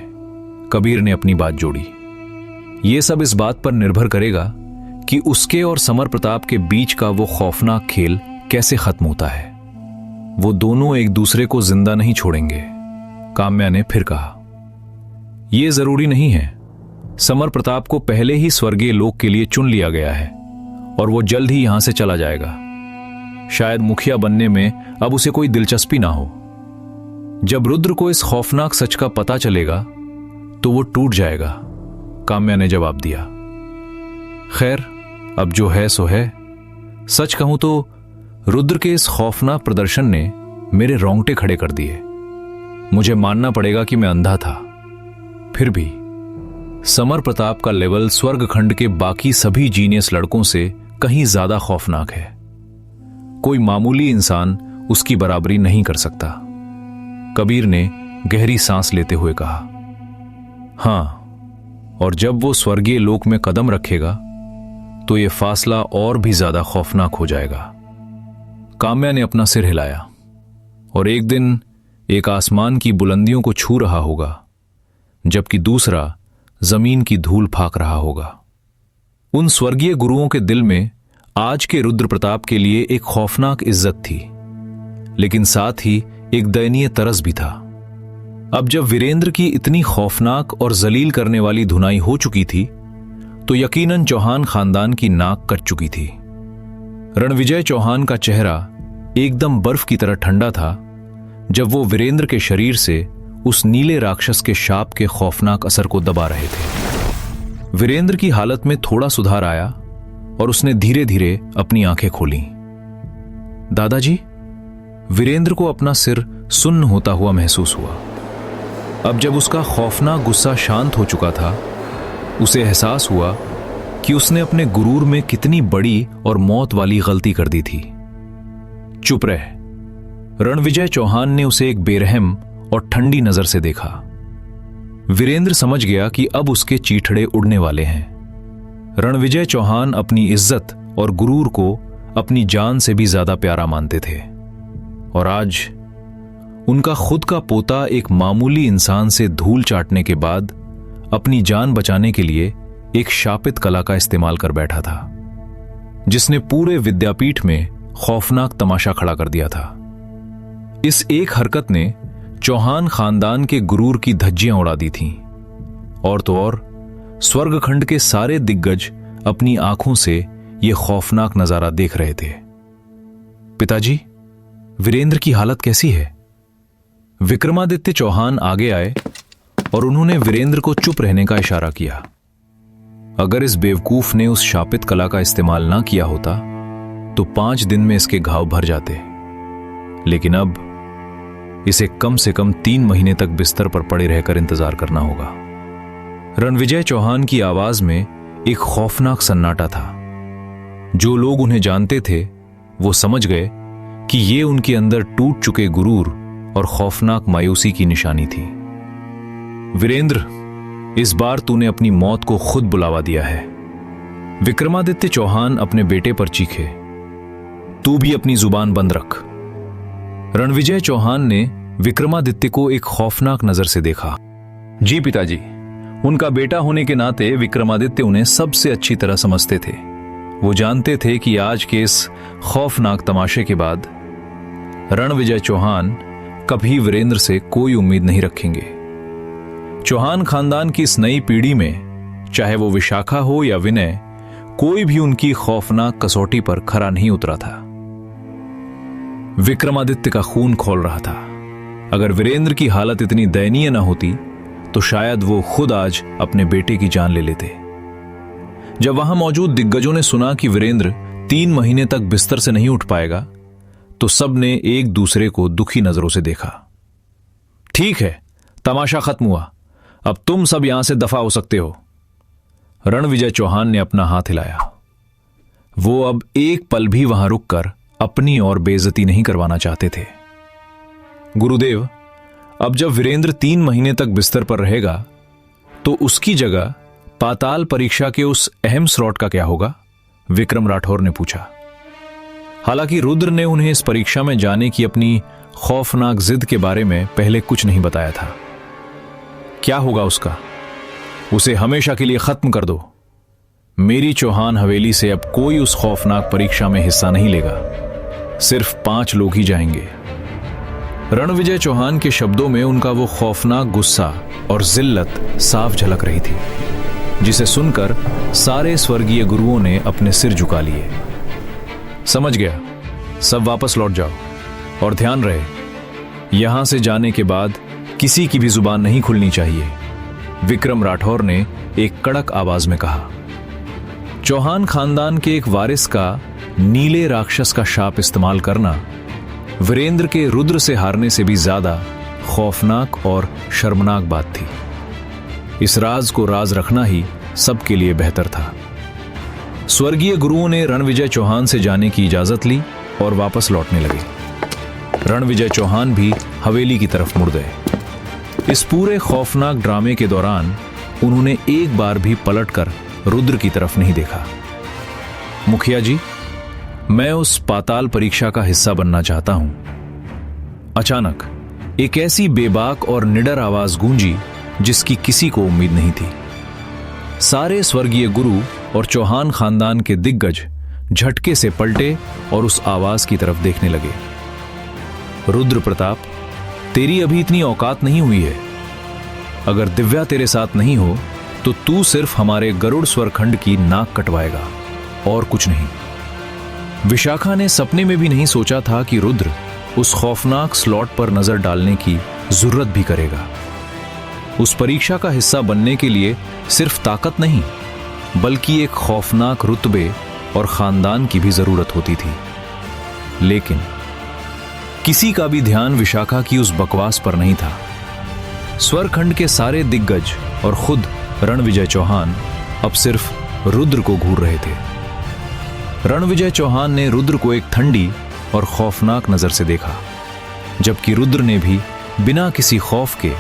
कबीर ने अपनी बात जोड़ी। ये सब इस बात पर निर्भर करेगा कि उसके और समर प्रताप के बीच का वो खौफनाक खेल कैसे खत्म होता है। वो दोनों एक दूसरे को जिंदा नहीं छोड़ेंगे, काम्या ने फिर कहा। यह जरूरी नहीं है। समर प्रताप को पहले ही स्वर्गीय लोक के लिए चुन लिया गया है और वो जल्द ही यहां से चला जाएगा। शायद मुखिया बनने में अब उसे कोई दिलचस्पी ना हो। जब रुद्र को इस खौफनाक सच का पता चलेगा तो वो टूट जाएगा, काम्या ने जवाब दिया। खैर, अब जो है सो है। सच कहूं तो रुद्र के इस खौफनाक प्रदर्शन ने मेरे रोंगटे खड़े कर दिए। मुझे मानना पड़ेगा कि मैं अंधा था। फिर भी समर प्रताप का लेवल स्वर्ग खंड के बाकी सभी जीनियस लड़कों से कहीं ज्यादा खौफनाक है। कोई मामूली इंसान उसकी बराबरी नहीं कर सकता, कबीर ने गहरी सांस लेते हुए कहा। हां, और जब वो स्वर्गीय लोक में कदम रखेगा तो यह फासला और भी ज्यादा खौफनाक हो जाएगा। काम्या ने अपना सिर हिलाया। और एक दिन एक आसमान की बुलंदियों को छू रहा होगा, जबकि दूसरा जमीन की धूल फाक रहा होगा। उन स्वर्गीय गुरुओं के दिल में आज के रुद्र प्रताप के लिए एक खौफनाक इज्जत थी, लेकिन साथ ही एक दयनीय तरस भी था। अब जब वीरेंद्र की इतनी खौफनाक और जलील करने वाली धुनाई हो चुकी थी तो यकीनन चौहान खानदान की नाक कट चुकी थी। रणविजय चौहान का चेहरा एकदम बर्फ की तरह ठंडा था जब वो वीरेंद्र के शरीर से उस नीले राक्षस के शाप के खौफनाक असर को दबा रहे थे। वीरेंद्र की हालत में थोड़ा सुधार आया और उसने धीरे धीरे अपनी आंखें खोली। दादाजी, वीरेंद्र को अपना सिर सुन्न होता हुआ महसूस हुआ। अब जब उसका खौफनाक गुस्सा शांत हो चुका था, उसे एहसास हुआ कि उसने अपने गुरूर में कितनी बड़ी और मौत वाली गलती कर दी थी। चुप रह। रणविजय चौहान ने उसे एक बेरहम और ठंडी नजर से देखा। वीरेंद्र समझ गया कि अब उसके चीथड़े उड़ने वाले हैं। रणविजय चौहान अपनी इज्जत और गुरूर को अपनी जान से भी ज्यादा प्यारा मानते थे, और आज उनका खुद का पोता एक मामूली इंसान से धूल चाटने के बाद अपनी जान बचाने के लिए एक शापित कला का इस्तेमाल कर बैठा था, जिसने पूरे विद्यापीठ में खौफनाक तमाशा खड़ा कर दिया था। इस एक हरकत ने चौहान खानदान के गुरूर की धज्जियां उड़ा दी थीं, और तो और स्वर्गखंड के सारे दिग्गज अपनी आंखों से यह खौफनाक नजारा देख रहे थे। पिताजी, वीरेंद्र की हालत कैसी है? विक्रमादित्य चौहान आगे आए और उन्होंने वीरेंद्र को चुप रहने का इशारा किया। अगर इस बेवकूफ ने उस शापित कला का इस्तेमाल ना किया होता तो 5 दिन में इसके घाव भर जाते, लेकिन अब इसे कम से कम 3 महीने तक बिस्तर पर पड़े रहकर इंतजार करना होगा। रणविजय चौहान की आवाज में एक खौफनाक सन्नाटा था। जो लोग उन्हें जानते थे वो समझ गए कि ये उनके अंदर टूट चुके गुरूर और खौफनाक मायूसी की निशानी थी। वीरेंद्र, इस बार तूने अपनी मौत को खुद बुलावा दिया है। विक्रमादित्य चौहान अपने बेटे पर चीखे। तू भी अपनी जुबान बंद रख। रणविजय चौहान ने विक्रमादित्य को एक खौफनाक नजर से देखा। जी पिताजी, उनका बेटा होने के नाते विक्रमादित्य उन्हें सबसे अच्छी तरह समझते थे। वो जानते थे कि आज के इस खौफनाक तमाशे के बाद रणविजय चौहान कभी वीरेंद्र से कोई उम्मीद नहीं रखेंगे। चौहान खानदान की इस नई पीढ़ी में चाहे वो विशाखा हो या विनय, कोई भी उनकी खौफनाक कसौटी पर खरा नहीं उतरा था। विक्रमादित्य का खून खौल रहा था। अगर वीरेंद्र की हालत इतनी दयनीय न होती तो शायद वो खुद आज अपने बेटे की जान ले लेते। जब वहां मौजूद दिग्गजों ने सुना कि वीरेंद्र 3 महीने तक बिस्तर से नहीं उठ पाएगा तो सब ने एक दूसरे को दुखी नजरों से देखा। ठीक है, तमाशा खत्म हुआ, अब तुम सब यहां से दफा हो सकते हो। रणविजय चौहान ने अपना हाथ हिलाया। वो अब एक पल भी वहां रुककर अपनी और बेइज्जती नहीं करवाना चाहते थे। गुरुदेव, अब जब वीरेंद्र 3 महीने तक बिस्तर पर रहेगा तो उसकी जगह पाताल परीक्षा के उस अहम स्लॉट का क्या होगा? विक्रम राठौर ने पूछा। हालांकि रुद्र ने उन्हें इस परीक्षा में जाने की अपनी खौफनाक जिद के बारे में पहले कुछ नहीं बताया था। क्या होगा उसका? उसे हमेशा के लिए खत्म कर दो। मेरी चौहान हवेली से अब कोई उस खौफनाक परीक्षा में हिस्सा नहीं लेगा। सिर्फ 5 लोग ही जाएंगे। रणविजय चौहान के शब्दों में उनका वो खौफनाक गुस्सा और जिल्लत साफ झलक रही थी, जिसे सुनकर सारे स्वर्गीय गुरुओं ने अपने सिर झुका लिए। समझ गया, सब वापस लौट जाओ और ध्यान रहे, यहां से जाने के बाद किसी की भी जुबान नहीं खुलनी चाहिए, विक्रम राठौर ने एक कड़क आवाज में कहा। चौहान खानदान के एक वारिस का नीले राक्षस का शाप इस्तेमाल करना वीरेंद्र के रुद्र से हारने से भी ज्यादा खौफनाक और शर्मनाक बात थी। इस राज को राज रखना ही सबके लिए बेहतर था। स्वर्गीय गुरुओं ने रणविजय चौहान से जाने की इजाजत ली और वापस लौटने लगे। रणविजय चौहान भी हवेली की तरफ मुड़ गए। इस पूरे खौफनाक ड्रामे के दौरान उन्होंने एक बार भी पलटकर रुद्र की तरफ नहीं देखा। मुखिया जी, मैं उस पाताल परीक्षा का हिस्सा बनना चाहता हूं। अचानक एक ऐसी बेबाक और निडर आवाज गूंजी जिसकी किसी को उम्मीद नहीं थी। सारे स्वर्गीय गुरु और चौहान खानदान के दिग्गज झटके से पलटे और उस आवाज की तरफ देखने लगे। रुद्र प्रताप, तेरी अभी इतनी औकात नहीं हुई है। अगर दिव्या तेरे साथ नहीं हो तो तू सिर्फ हमारे गरुड़ स्वरखंड की नाक कटवाएगा और कुछ नहीं। विशाखा ने सपने में भी नहीं सोचा था कि रुद्र उस खौफनाक स्लॉट पर नजर डालने की जरूरत भी करेगा। उस परीक्षा का हिस्सा बनने के लिए सिर्फ ताकत नहीं, बल्कि एक खौफनाक रुतबे और खानदान की भी जरूरत होती थी। लेकिन किसी का भी ध्यान विशाखा की उस बकवास पर नहीं था। स्वरखंड के सारे दिग्गज और खुद रणविजय चौहान अब सिर्फ रुद्र को घूर रहे थे। रणविजय चौहान ने रुद्र को एक ठंडी और खौफनाक नजर से देखा, जबकि रुद्र ने भी बिना किसी खौफ के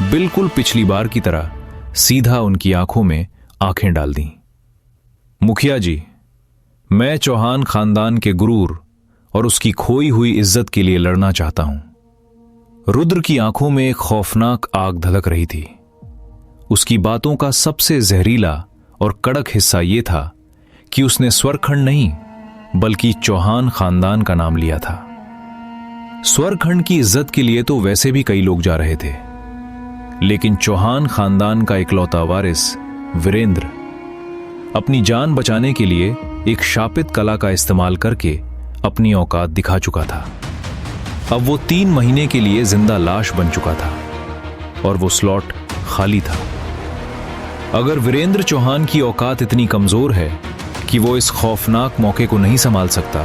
बिल्कुल पिछली बार की तरह सीधा उनकी आंखों में आंखें डाल दी। मुखिया जी, मैं चौहान खानदान के गुरूर और उसकी खोई हुई इज्जत के लिए लड़ना चाहता हूं। रुद्र की आंखों में एक खौफनाक आग धधक रही थी। उसकी बातों का सबसे जहरीला और कड़क हिस्सा यह था कि उसने स्वरखंड नहीं बल्कि चौहान खानदान का नाम लिया था। स्वरखंड की इज्जत के लिए तो वैसे भी कई लोग जा रहे थे, लेकिन चौहान खानदान का इकलौता वारिस वीरेंद्र अपनी जान बचाने के लिए एक शापित कला का इस्तेमाल करके अपनी औकात दिखा चुका था। अब वो 3 महीने के लिए जिंदा लाश बन चुका था और वो स्लॉट खाली था। अगर वीरेंद्र चौहान की औकात इतनी कमजोर है कि कि वो इस खौफनाक मौके को नहीं संभाल सकता,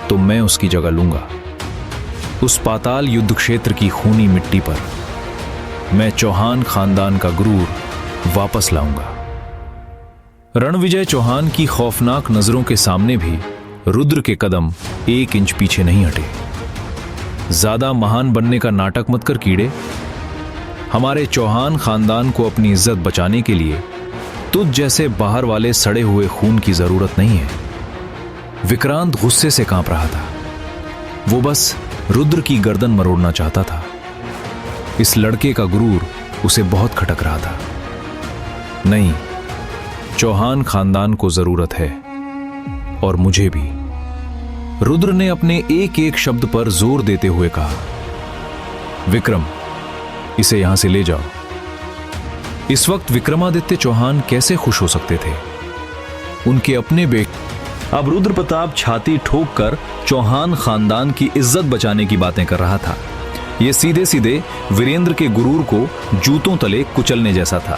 तो मैं उसकी जगह लूंगा। उस पाताल युद्ध क्षेत्र की खूनी मिट्टी पर मैं चौहान खानदान का गुरूर वापस लाऊंगा। रणविजय चौहान की खौफनाक नजरों के सामने भी रुद्र के कदम 1 इंच पीछे नहीं हटे। ज्यादा महान बनने का नाटक मत कर कीड़े। हमारे चौहान खानदान को अपनी इज्जत बचाने के लिए तुझ जैसे बाहर वाले सड़े हुए खून की जरूरत नहीं है। विक्रांत गुस्से से कांप रहा था। वो बस रुद्र की गर्दन मरोड़ना चाहता था। इस लड़के का गुरूर उसे बहुत खटक रहा था। नहीं, चौहान खानदान को जरूरत है, और मुझे भी। रुद्र ने अपने एक एक शब्द पर जोर देते हुए कहा, विक्रम, इसे यहां से ले जाओ। इस वक्त विक्रमादित्य चौहान कैसे खुश हो सकते थे? उनके अपने बेटे। अब रुद्र प्रताप छाती ठोक कर चौहान खानदान की इज्जत बचाने की बातें कर रहा था। यह सीधे सीधे वीरेंद्र के गुरूर को जूतों तले कुचलने जैसा था।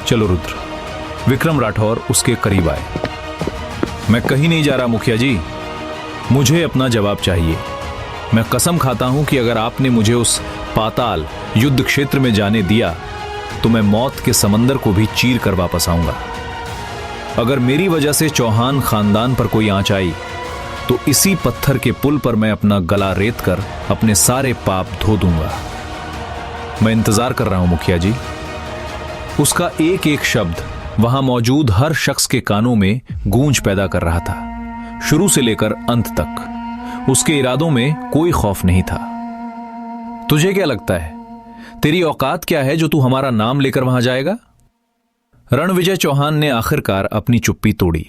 चलो रुद्र। विक्रम राठौर उसके करीब आए। मैं कहीं नहीं जा रहा मुखिया जी, मुझे अपना जवाब चाहिए। मैं कसम खाता हूं कि अगर आपने मुझे उस पाताल युद्ध क्षेत्र में जाने दिया तो मैं मौत के समंदर को भी चीर कर वापस आऊंगा। अगर मेरी वजह से चौहान खानदान पर कोई आंच आई तो इसी पत्थर के पुल पर मैं अपना गला रेत कर अपने सारे पाप धो दूंगा। मैं इंतजार कर रहा हूं मुखिया जी। उसका एक एक शब्द वहां मौजूद हर शख्स के कानों में गूंज पैदा कर रहा था। शुरू से लेकर अंत तक उसके इरादों में कोई खौफ नहीं था। तुझे क्या लगता है, तेरी औकात क्या है जो तू हमारा नाम लेकर वहां जाएगा? रणविजय चौहान ने आखिरकार अपनी चुप्पी तोड़ी।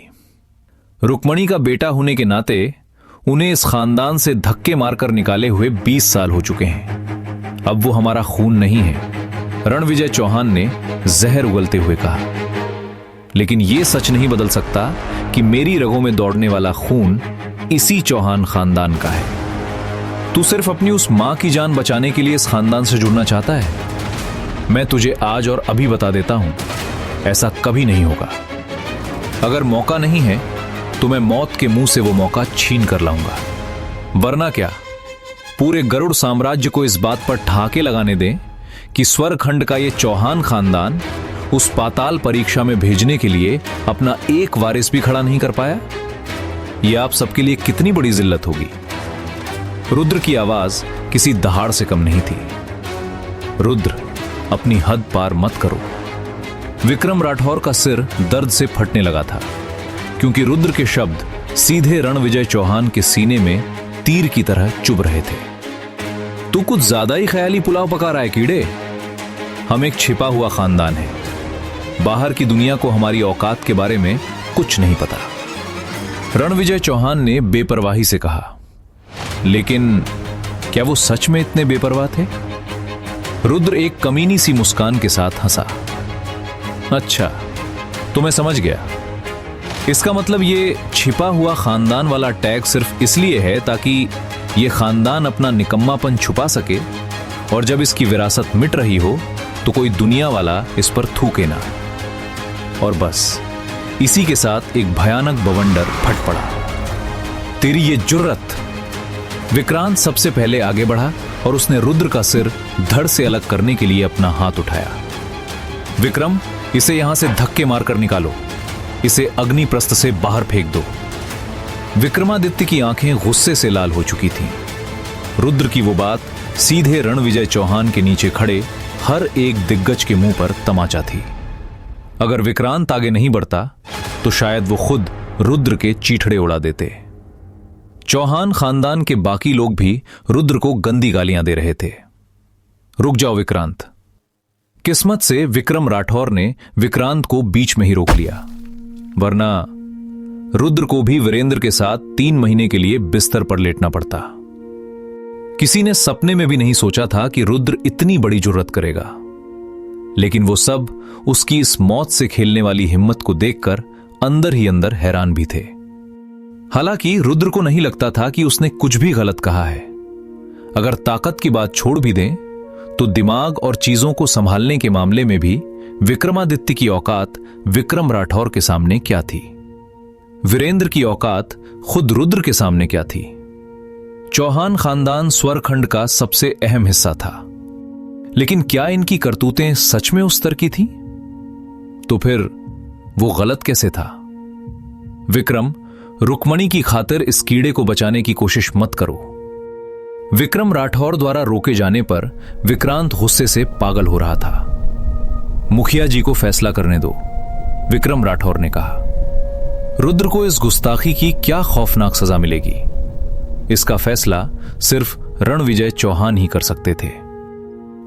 रुक्मणी का बेटा होने के नाते उन्हें इस खानदान से धक्के मारकर निकाले हुए 20 साल हो चुके हैं। अब वो हमारा खून नहीं है, रणविजय चौहान ने जहर उगलते हुए कहा। लेकिन यह सच नहीं बदल सकता कि मेरी रगों में दौड़ने वाला खून इसी चौहान खानदान का है। तू सिर्फ अपनी उस मां की जान बचाने के लिए इस खानदान से जुड़ना चाहता है। मैं तुझे आज और अभी बता देता हूं, ऐसा कभी नहीं होगा। अगर मौका नहीं है तो मैं मौत के मुंह से वो मौका छीन कर लाऊंगा। वरना क्या, पूरे गरुड़ साम्राज्य को इस बात पर ठहाके लगाने दें कि स्वरखंड का ये चौहान खानदान उस पाताल परीक्षा में भेजने के लिए अपना एक वारिस भी खड़ा नहीं कर पाया। यह आप सबके लिए कितनी बड़ी जिल्लत होगी। रुद्र की आवाज किसी दहाड़ से कम नहीं थी। रुद्र, अपनी हद पार मत करो। विक्रम राठौर का सिर दर्द से फटने लगा था, क्योंकि रुद्र के शब्द सीधे रणविजय चौहान के सीने में तीर की तरह चुभ रहे थे। तू कुछ ज्यादा ही ख्याली पुलाव पका रहा है कीड़े। हम एक छिपा हुआ खानदान है। बाहर की दुनिया को हमारी औकात के बारे में कुछ नहीं पता। रणविजय चौहान ने बेपरवाही से कहा। लेकिन क्या वो सच में इतने बेपरवाह थे? रुद्र एक कमीनी सी मुस्कान के साथ हंसा। अच्छा, तो मैं समझ गया। इसका मतलब ये छिपा हुआ खानदान वाला टैग सिर्फ इसलिए है ताकि ये खानदान अपना निकम्मापन छुपा सके, और जब इसकी विरासत मिट रही हो तो कोई दुनिया वाला इस पर थूके ना। और बस इसी के साथ एक भयानक बवंडर फट पड़ा। तेरी ये जुर्रत! विक्रांत सबसे पहले आगे बढ़ा और उसने रुद्र का सिर धड़ से अलग करने के लिए अपना हाथ उठाया। विक्रम, इसे यहां से धक्के मारकर निकालो। इसे अग्निप्रस्थ से बाहर फेंक दो। विक्रमादित्य की आंखें गुस्से से लाल हो चुकी थीं। रुद्र की वो बात सीधे रणविजय चौहान के नीचे खड़े हर एक दिग्गज के मुंह पर तमाचा थी। अगर विक्रांत आगे नहीं बढ़ता तो शायद वो खुद रुद्र के चीथड़े उड़ा देते। चौहान खानदान के बाकी लोग भी रुद्र को गंदी गालियां दे रहे थे। रुक जाओ विक्रांत। किस्मत से विक्रम राठौर ने विक्रांत को बीच में ही रोक लिया, वरना रुद्र को भी वीरेंद्र के साथ 3 महीने के लिए बिस्तर पर लेटना पड़ता। किसी ने सपने में भी नहीं सोचा था कि रुद्र इतनी बड़ी जुर्रत करेगा। लेकिन वो सब उसकी इस मौत से खेलने वाली हिम्मत को देखकर अंदर ही अंदर हैरान भी थे। हालांकि रुद्र को नहीं लगता था कि उसने कुछ भी गलत कहा है। अगर ताकत की बात छोड़ भी दें तो दिमाग और चीजों को संभालने के मामले में भी विक्रमादित्य की औकात विक्रम राठौर के सामने क्या थी। वीरेंद्र की औकात खुद रुद्र के सामने क्या थी। चौहान खानदान स्वरखंड का सबसे अहम हिस्सा था, लेकिन क्या इनकी करतूतें सच में उस स्तर की थी? तो फिर वो गलत कैसे था? विक्रम, रुक्मणी की खातिर इस कीड़े को बचाने की कोशिश मत करो। विक्रम राठौर द्वारा रोके जाने पर विक्रांत गुस्से से पागल हो रहा था। मुखिया जी को फैसला करने दो, विक्रम राठौर ने कहा। रुद्र को इस गुस्ताखी की क्या खौफनाक सजा मिलेगी, इसका फैसला सिर्फ रणविजय चौहान ही कर सकते थे।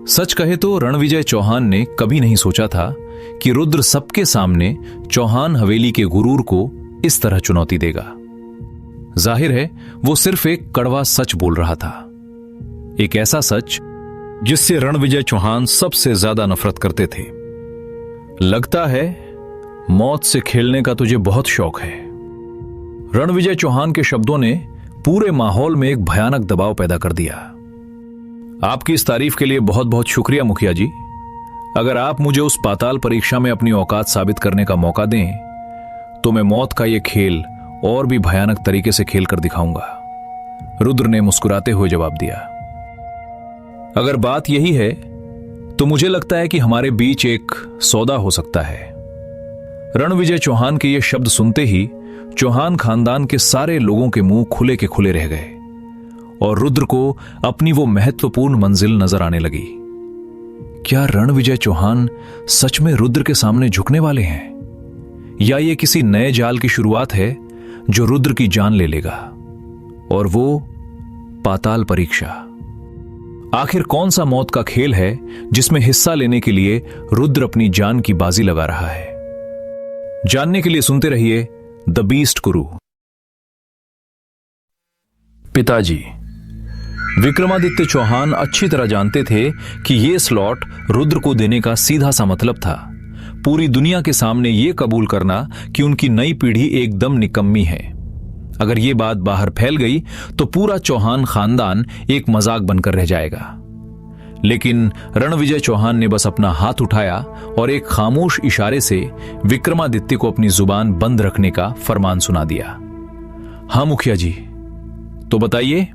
सच कहे तो रणविजय चौहान ने कभी नहीं सोचा था कि रुद्र सबके सामने चौहान हवेली के गुरूर को इस तरह चुनौती देगा। जाहिर है वो सिर्फ एक कड़वा सच बोल रहा था, एक ऐसा सच जिससे रणविजय चौहान सबसे ज्यादा नफरत करते थे। लगता है मौत से खेलने का तुझे बहुत शौक है। रणविजय चौहान के शब्दों ने पूरे माहौल में एक भयानक दबाव पैदा कर दिया। आपकी इस तारीफ के लिए बहुत बहुत शुक्रिया मुखिया जी। अगर आप मुझे उस पाताल परीक्षा में अपनी औकात साबित करने का मौका दें तो मैं मौत का यह खेल और भी भयानक तरीके से खेल कर दिखाऊंगा, रुद्र ने मुस्कुराते हुए जवाब दिया। अगर बात यही है तो मुझे लगता है कि हमारे बीच एक सौदा हो सकता है। रणविजय चौहान के ये शब्द सुनते ही चौहान खानदान के सारे लोगों के मुंह खुले के खुले रह गए और रुद्र को अपनी वो महत्वपूर्ण मंजिल नजर आने लगी। क्या रणविजय चौहान सच में रुद्र के सामने झुकने वाले हैं, या ये किसी नए जाल की शुरुआत है जो रुद्र की जान ले लेगा? और वो पाताल परीक्षा, आखिर कौन सा मौत का खेल है जिसमें हिस्सा लेने के लिए रुद्र अपनी जान की बाजी लगा रहा है? जानने के लिए सुनते रहिए द बीस्ट गुरु। पिताजी विक्रमादित्य चौहान अच्छी तरह जानते थे कि यह स्लॉट रुद्र को देने का सीधा सा मतलब था पूरी दुनिया के सामने यह कबूल करना कि उनकी नई पीढ़ी एकदम निकम्मी है। अगर यह बात बाहर फैल गई तो पूरा चौहान खानदान एक मजाक बनकर रह जाएगा। लेकिन रणविजय चौहान ने बस अपना हाथ उठाया और एक खामोश इशारे से विक्रमादित्य को अपनी जुबान बंद रखने का फरमान सुना दिया। हां मुखिया जी, तो बताइए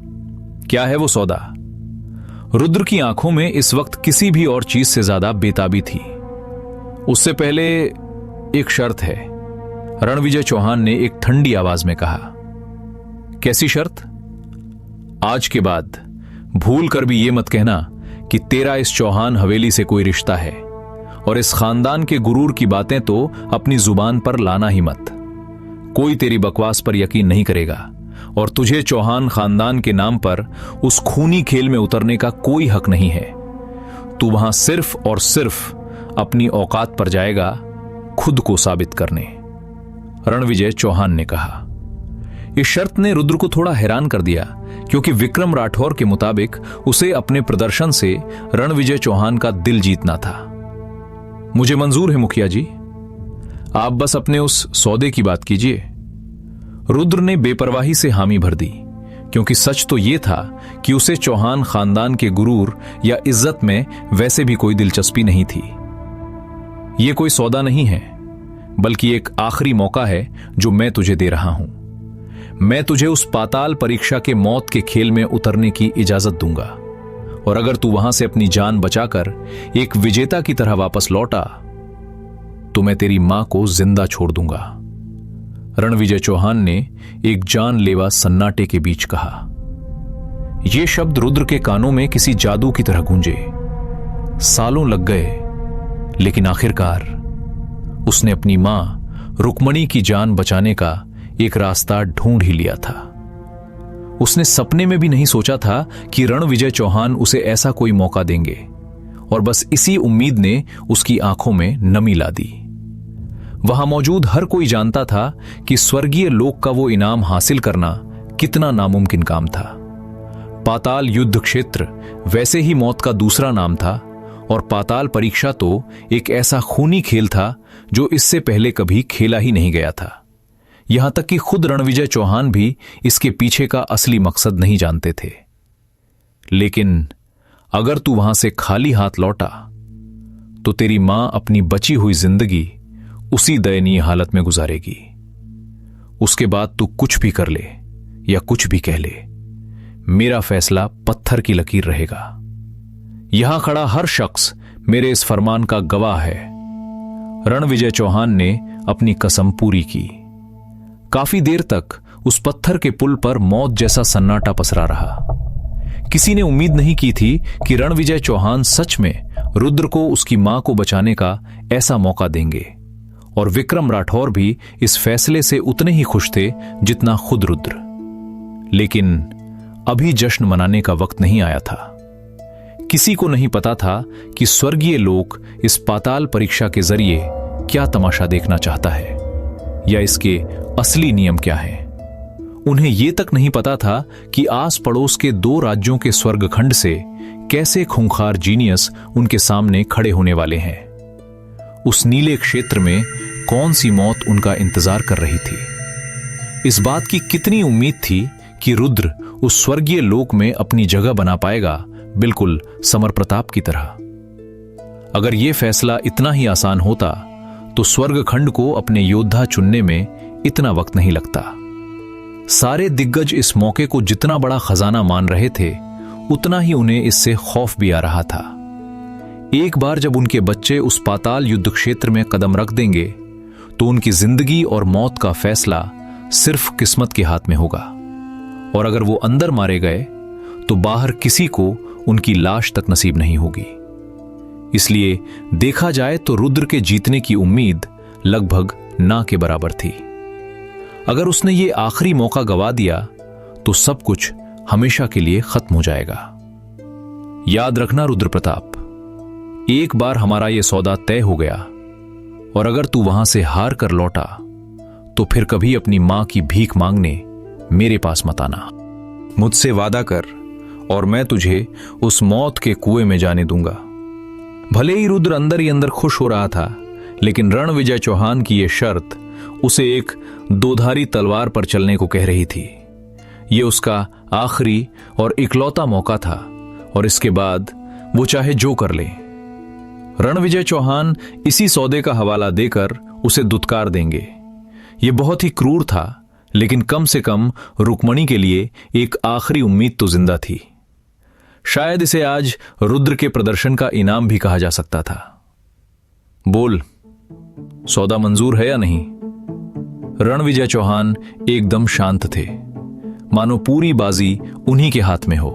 क्या है वो सौदा? रुद्र की आंखों में इस वक्त किसी भी और चीज से ज्यादा बेताबी थी। उससे पहले एक शर्त है, रणविजय चौहान ने एक ठंडी आवाज में कहा। कैसी शर्त? आज के बाद भूल कर भी यह मत कहना कि तेरा इस चौहान हवेली से कोई रिश्ता है, और इस खानदान के गुरूर की बातें तो अपनी जुबान पर लाना ही मत। कोई तेरी बकवास पर यकीन नहीं करेगा और तुझे चौहान खानदान के नाम पर उस खूनी खेल में उतरने का कोई हक नहीं है। तू वहां सिर्फ और सिर्फ अपनी औकात पर जाएगा खुद को साबित करने, रणविजय चौहान ने कहा। इस शर्त ने रुद्र को थोड़ा हैरान कर दिया, क्योंकि विक्रम राठौर के मुताबिक उसे अपने प्रदर्शन से रणविजय चौहान का दिल जीतना था। मुझे मंजूर है मुखिया जी, आप बस अपने उस सौदे की बात कीजिए। रुद्र ने बेपरवाही से हामी भर दी, क्योंकि सच तो यह था कि उसे चौहान खानदान के गुरूर या इज्जत में वैसे भी कोई दिलचस्पी नहीं थी। यह कोई सौदा नहीं है, बल्कि एक आखिरी मौका है जो मैं तुझे दे रहा हूं। मैं तुझे उस पाताल परीक्षा के मौत के खेल में उतरने की इजाजत दूंगा, और अगर तू वहां से अपनी जान बचाकर एक विजेता की तरह वापस लौटा तो मैं तेरी मां को जिंदा छोड़ दूंगा, रणविजय चौहान ने एक जानलेवा सन्नाटे के बीच कहा। यह शब्द रुद्र के कानों में किसी जादू की तरह गूंजे। सालों लग गए, लेकिन आखिरकार उसने अपनी मां रुक्मणी की जान बचाने का एक रास्ता ढूंढ ही लिया था। उसने सपने में भी नहीं सोचा था कि रणविजय चौहान उसे ऐसा कोई मौका देंगे, और बस इसी उम्मीद ने उसकी आंखों में नमी ला दी। वहां मौजूद हर कोई जानता था कि स्वर्गीय लोक का वो इनाम हासिल करना कितना नामुमकिन काम था। पाताल युद्ध क्षेत्र वैसे ही मौत का दूसरा नाम था, और पाताल परीक्षा तो एक ऐसा खूनी खेल था जो इससे पहले कभी खेला ही नहीं गया था। यहां तक कि खुद रणविजय चौहान भी इसके पीछे का असली मकसद नहीं जानते थे। लेकिन अगर तू वहां से खाली हाथ लौटा तो तेरी मां अपनी बची हुई जिंदगी उसी दयनीय हालत में गुजारेगी। उसके बाद तू कुछ भी कर ले या कुछ भी कह ले, मेरा फैसला पत्थर की लकीर रहेगा। यहां खड़ा हर शख्स मेरे इस फरमान का गवाह है। रणविजय चौहान ने अपनी कसम पूरी की। काफी देर तक उस पत्थर के पुल पर मौत जैसा सन्नाटा पसरा रहा। किसी ने उम्मीद नहीं की थी कि रणविजय चौहान सच में रुद्र को उसकी मां को बचाने का ऐसा मौका देंगे, और विक्रम राठौर भी इस फैसले से उतने ही खुश थे जितना खुद रुद्र। लेकिन अभी जश्न मनाने का वक्त नहीं आया था। किसी को नहीं पता था कि स्वर्गीय लोक इस पाताल परीक्षा के जरिए क्या तमाशा देखना चाहता है या इसके असली नियम क्या हैं। उन्हें यह तक नहीं पता था कि आस पड़ोस के 2 राज्यों के स्वर्गखंड से कैसे खूंखार जीनियस उनके सामने खड़े होने वाले हैं। उस नीले क्षेत्र में कौन सी मौत उनका इंतजार कर रही थी। इस बात की कितनी उम्मीद थी कि रुद्र उस स्वर्गीय लोक में अपनी जगह बना पाएगा, बिल्कुल समर प्रताप की तरह। अगर यह फैसला इतना ही आसान होता तो स्वर्गखंड को अपने योद्धा चुनने में इतना वक्त नहीं लगता। सारे दिग्गज इस मौके को जितना बड़ा खजाना मान रहे थे, उतना ही उन्हें इससे खौफ भी आ रहा था। एक बार जब उनके बच्चे उस पाताल युद्ध क्षेत्र में कदम रख देंगे तो उनकी जिंदगी और मौत का फैसला सिर्फ किस्मत के हाथ में होगा, और अगर वो अंदर मारे गए तो बाहर किसी को उनकी लाश तक नसीब नहीं होगी। इसलिए देखा जाए तो रुद्र के जीतने की उम्मीद लगभग ना के बराबर थी। अगर उसने ये आखिरी मौका गवा दिया तो सब कुछ हमेशा के लिए खत्म हो जाएगा। याद रखना रुद्र प्रताप, एक बार हमारा यह सौदा तय हो गया, और अगर तू वहां से हार कर लौटा तो फिर कभी अपनी मां की भीख मांगने मेरे पास मत आना। मुझसे वादा कर और मैं तुझे उस मौत के कुएं में जाने दूंगा। भले ही रुद्र अंदर ही अंदर खुश हो रहा था, लेकिन रणविजय चौहान की यह शर्त उसे एक दोधारी तलवार पर चलने को कह रही थी। यह उसका आखिरी और इकलौता मौका था, और इसके बाद वो चाहे जो कर ले। रणविजय चौहान इसी सौदे का हवाला देकर उसे दुत्कार देंगे। यह बहुत ही क्रूर था, लेकिन कम से कम रुक्मणी के लिए एक आखिरी उम्मीद तो जिंदा थी। शायद इसे आज रुद्र के प्रदर्शन का इनाम भी कहा जा सकता था। बोल, सौदा मंजूर है या नहीं? रणविजय चौहान एकदम शांत थे, मानो पूरी बाजी उन्हीं के हाथ में हो।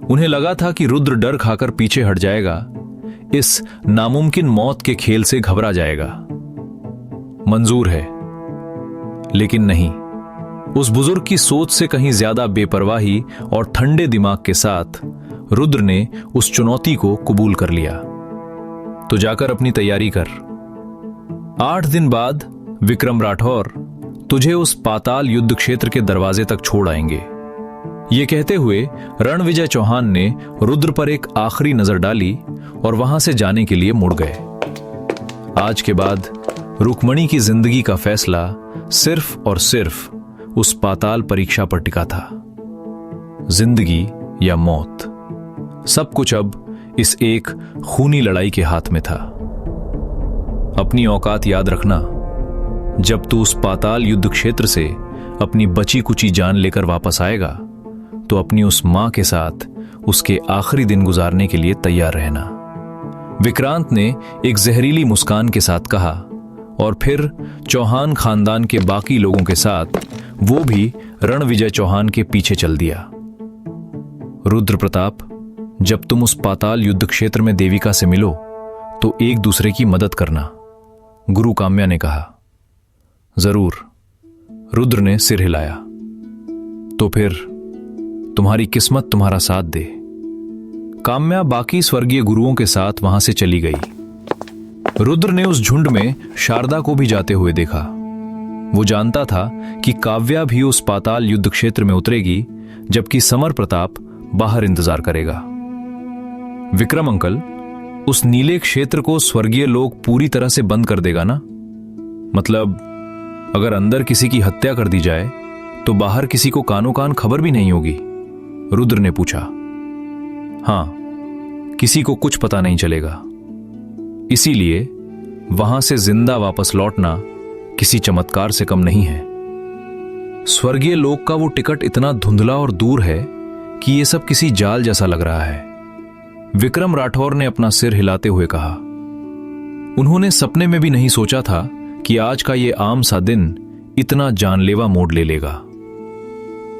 उन्हें लगा था कि रुद्र डर खाकर पीछे हट जाएगा, इस नामुमकिन मौत के खेल से घबरा जाएगा। मंजूर है, लेकिन नहीं। उस बुजुर्ग की सोच से कहीं ज्यादा बेपरवाही और ठंडे दिमाग के साथ रुद्र ने उस चुनौती को कबूल कर लिया। तो जाकर अपनी तैयारी कर। 8 दिन बाद विक्रम राठौर तुझे उस पाताल युद्ध क्षेत्र के दरवाजे तक छोड़ आएंगे। ये कहते हुए रणविजय चौहान ने रुद्र पर एक आखिरी नजर डाली और वहां से जाने के लिए मुड़ गए। आज के बाद रुक्मणी की जिंदगी का फैसला सिर्फ और सिर्फ उस पाताल परीक्षा पर टिका था। जिंदगी या मौत, सब कुछ अब इस एक खूनी लड़ाई के हाथ में था। अपनी औकात याद रखना। जब तू उस पाताल युद्ध क्षेत्र से अपनी बची कुची जान लेकर वापस आएगा तो अपनी उस मां के साथ उसके आखिरी दिन गुजारने के लिए तैयार रहना। विक्रांत ने एक जहरीली मुस्कान के साथ कहा, और फिर चौहान खानदान के बाकी लोगों के साथ वो भी रणविजय चौहान के पीछे चल दिया। रुद्र प्रताप, जब तुम उस पाताल युद्ध क्षेत्र में देविका से मिलो तो एक दूसरे की मदद करना, गुरु काम्या ने कहा। जरूर, रुद्र ने सिर हिलाया। तो फिर तुम्हारी किस्मत तुम्हारा साथ दे। काम्या बाकी स्वर्गीय गुरुओं के साथ वहां से चली गई। रुद्र ने उस झुंड में शारदा को भी जाते हुए देखा। वो जानता था कि काव्या भी उस पाताल युद्ध क्षेत्र में उतरेगी, जबकि समर प्रताप बाहर इंतजार करेगा। विक्रम अंकल, उस नीले क्षेत्र को स्वर्गीय लोक पूरी तरह से बंद कर देगा ना? मतलब अगर अंदर किसी की हत्या कर दी जाए तो बाहर किसी को कानो कान खबर भी नहीं होगी? रुद्र ने पूछा। हां, किसी को कुछ पता नहीं चलेगा। इसीलिए वहां से जिंदा वापस लौटना किसी चमत्कार से कम नहीं है। स्वर्गीय लोक का वो टिकट इतना धुंधला और दूर है कि ये सब किसी जाल जैसा लग रहा है। विक्रम राठौर ने अपना सिर हिलाते हुए कहा। उन्होंने सपने में भी नहीं सोचा था कि आज का ये आम सा दिन इतना जानलेवा मोड़ ले लेगा।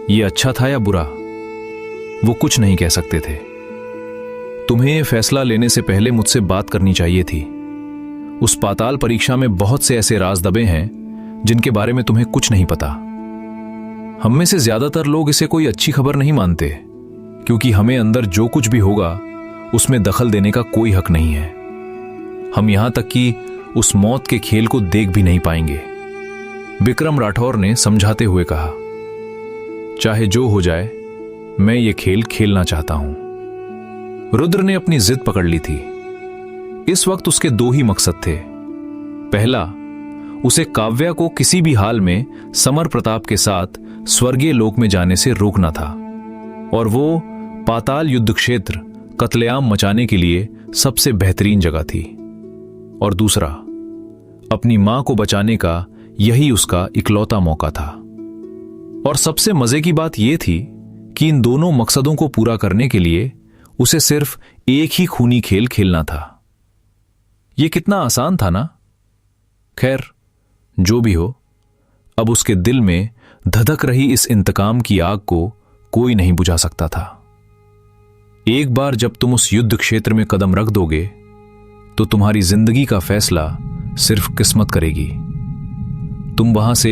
ये अच्छा था या बुरा, वो कुछ नहीं कह सकते थे। तुम्हें यह फैसला लेने से पहले मुझसे बात करनी चाहिए थी। उस पाताल परीक्षा में बहुत से ऐसे राज दबे हैं जिनके बारे में तुम्हें कुछ नहीं पता। हम में से ज्यादातर लोग इसे कोई अच्छी खबर नहीं मानते, क्योंकि हमें अंदर जो कुछ भी होगा उसमें दखल देने का कोई हक नहीं है। हम यहां तक कि उस मौत के खेल को देख भी नहीं पाएंगे। विक्रम राठौर ने समझाते हुए कहा, चाहे जो हो जाए, मैं ये खेल खेलना चाहता हूं। रुद्र ने अपनी जिद पकड़ ली थी। इस वक्त उसके दो ही मकसद थे। पहला, उसे काव्या को किसी भी हाल में समर प्रताप के साथ स्वर्गीय लोक में जाने से रोकना था, और वो पाताल युद्ध क्षेत्र कत्लेआम मचाने के लिए सबसे बेहतरीन जगह थी। और दूसरा, अपनी मां को बचाने का यही उसका इकलौता मौका था। और सबसे मजे की बात यह थी कि इन दोनों मकसदों को पूरा करने के लिए उसे सिर्फ एक ही खूनी खेल खेलना था। यह कितना आसान था ना। खैर, जो भी हो, अब उसके दिल में धधक रही इस इंतकाम की आग को कोई नहीं बुझा सकता था। एक बार जब तुम उस युद्ध क्षेत्र में कदम रख दोगे तो तुम्हारी जिंदगी का फैसला सिर्फ किस्मत करेगी। तुम वहां से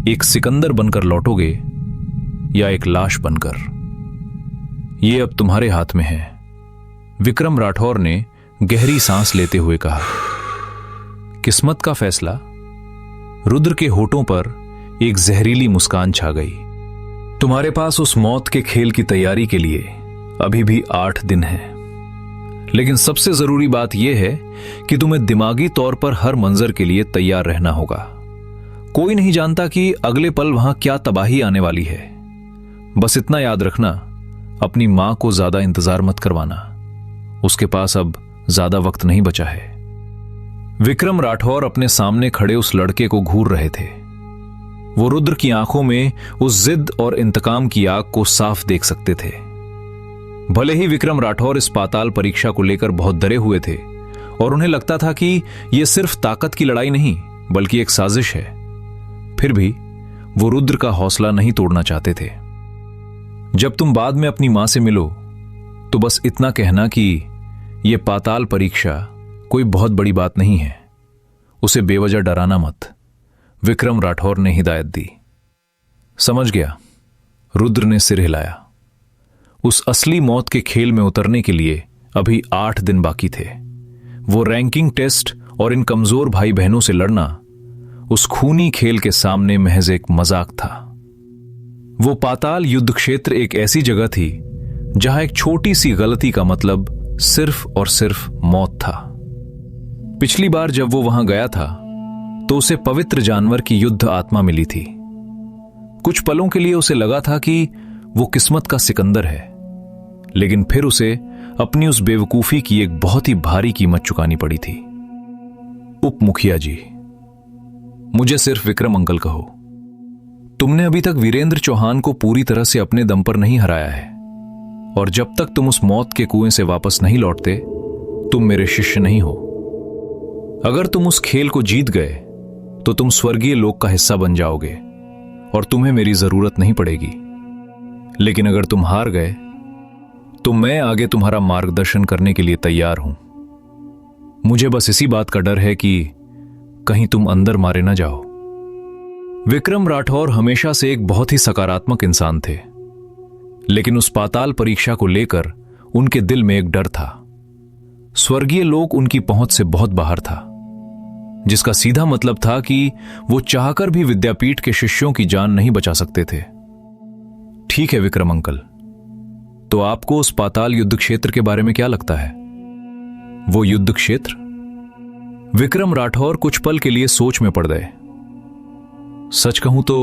एक सिकंदर बनकर लौटोगे या एक लाश बनकर, यह अब तुम्हारे हाथ में है। विक्रम राठौर ने गहरी सांस लेते हुए कहा। किस्मत का फैसला? रुद्र के होठों पर एक जहरीली मुस्कान छा गई। तुम्हारे पास उस मौत के खेल की तैयारी के लिए अभी भी 8 दिन हैं। लेकिन सबसे जरूरी बात यह है कि तुम्हें दिमागी तौर पर हर मंजर के लिए तैयार रहना होगा। कोई नहीं जानता कि अगले पल वहां क्या तबाही आने वाली है। बस इतना याद रखना, अपनी मां को ज्यादा इंतजार मत करवाना। उसके पास अब ज्यादा वक्त नहीं बचा है। विक्रम राठौर अपने सामने खड़े उस लड़के को घूर रहे थे। वो रुद्र की आंखों में उस जिद और इंतकाम की आग को साफ देख सकते थे। भले ही विक्रम राठौर इस पाताल परीक्षा को लेकर बहुत डरे हुए थे और उन्हें लगता था कि यह सिर्फ ताकत की लड़ाई नहीं बल्कि एक साजिश है, फिर भी वो रुद्र का हौसला नहीं तोड़ना चाहते थे। जब तुम बाद में अपनी मां से मिलो तो बस इतना कहना कि यह पाताल परीक्षा कोई बहुत बड़ी बात नहीं है। उसे बेवजह डराना मत, विक्रम राठौर ने हिदायत दी। समझ गया, रुद्र ने सिर हिलाया। उस असली मौत के खेल में उतरने के लिए अभी 8 दिन बाकी थे। वो रैंकिंग टेस्ट और इन कमजोर भाई बहनों से लड़ना उस खूनी खेल के सामने महज एक मजाक था। वो पाताल युद्ध क्षेत्र एक ऐसी जगह थी जहां एक छोटी सी गलती का मतलब सिर्फ और सिर्फ मौत था। पिछली बार जब वो वहां गया था तो उसे पवित्र जानवर की युद्ध आत्मा मिली थी। कुछ पलों के लिए उसे लगा था कि वो किस्मत का सिकंदर है, लेकिन फिर उसे अपनी उस बेवकूफी की एक बहुत ही भारी कीमत चुकानी पड़ी थी। उप मुखिया जी, मुझे सिर्फ विक्रम अंकल कहो। तुमने अभी तक वीरेंद्र चौहान को पूरी तरह से अपने दम पर नहीं हराया है, और जब तक तुम उस मौत के कुएं से वापस नहीं लौटते तुम मेरे शिष्य नहीं हो। अगर तुम उस खेल को जीत गए तो तुम स्वर्गीय लोक का हिस्सा बन जाओगे और तुम्हें मेरी जरूरत नहीं पड़ेगी। लेकिन अगर तुम हार गए तो मैं आगे तुम्हारा मार्गदर्शन करने के लिए तैयार हूं। मुझे बस इसी बात का डर है कि कहीं तुम अंदर मारे ना जाओ। विक्रम राठौर हमेशा से एक बहुत ही सकारात्मक इंसान थे, लेकिन उस पाताल परीक्षा को लेकर उनके दिल में एक डर था। स्वर्गीय लोक उनकी पहुंच से बहुत बाहर था, जिसका सीधा मतलब था कि वो चाहकर भी विद्यापीठ के शिष्यों की जान नहीं बचा सकते थे। ठीक है विक्रम अंकल, तो आपको उस पाताल युद्ध क्षेत्र के बारे में क्या लगता है? वो युद्ध क्षेत्र? विक्रम राठौर कुछ पल के लिए सोच में पड़ गए। सच कहूं तो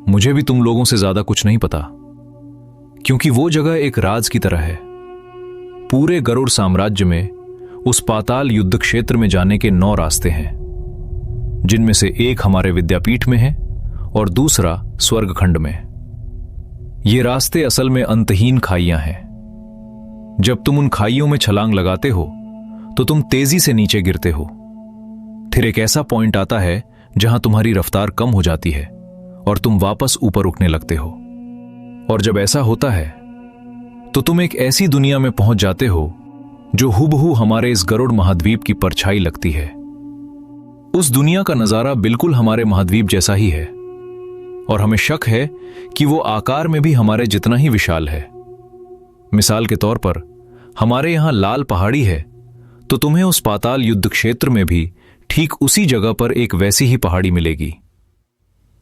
मुझे भी तुम लोगों से ज्यादा कुछ नहीं पता, क्योंकि वो जगह एक राज की तरह है। पूरे गरुड़ साम्राज्य में उस पाताल युद्ध क्षेत्र में जाने के 9 रास्ते हैं, जिनमें से एक हमारे विद्यापीठ में है और दूसरा स्वर्गखंड में। ये रास्ते असल में अंतहीन खाइयां हैं। जब तुम उन खाइयों में छलांग लगाते हो तो तुम तेजी से नीचे गिरते हो। फिर एक ऐसा पॉइंट आता है जहां तुम्हारी रफ्तार कम हो जाती है और तुम वापस ऊपर उठने लगते हो। और जब ऐसा होता है तो तुम एक ऐसी दुनिया में पहुंच जाते हो जो हुबहू हमारे इस गरुड़ महाद्वीप की परछाई लगती है। उस दुनिया का नजारा बिल्कुल हमारे महाद्वीप जैसा ही है और हमें शक है कि वो आकार में भी हमारे जितना ही विशाल है। मिसाल के तौर पर हमारे यहां लाल पहाड़ी है तो तुम्हें उस पाताल युद्ध क्षेत्र में भी ठीक उसी जगह पर एक वैसी ही पहाड़ी मिलेगी।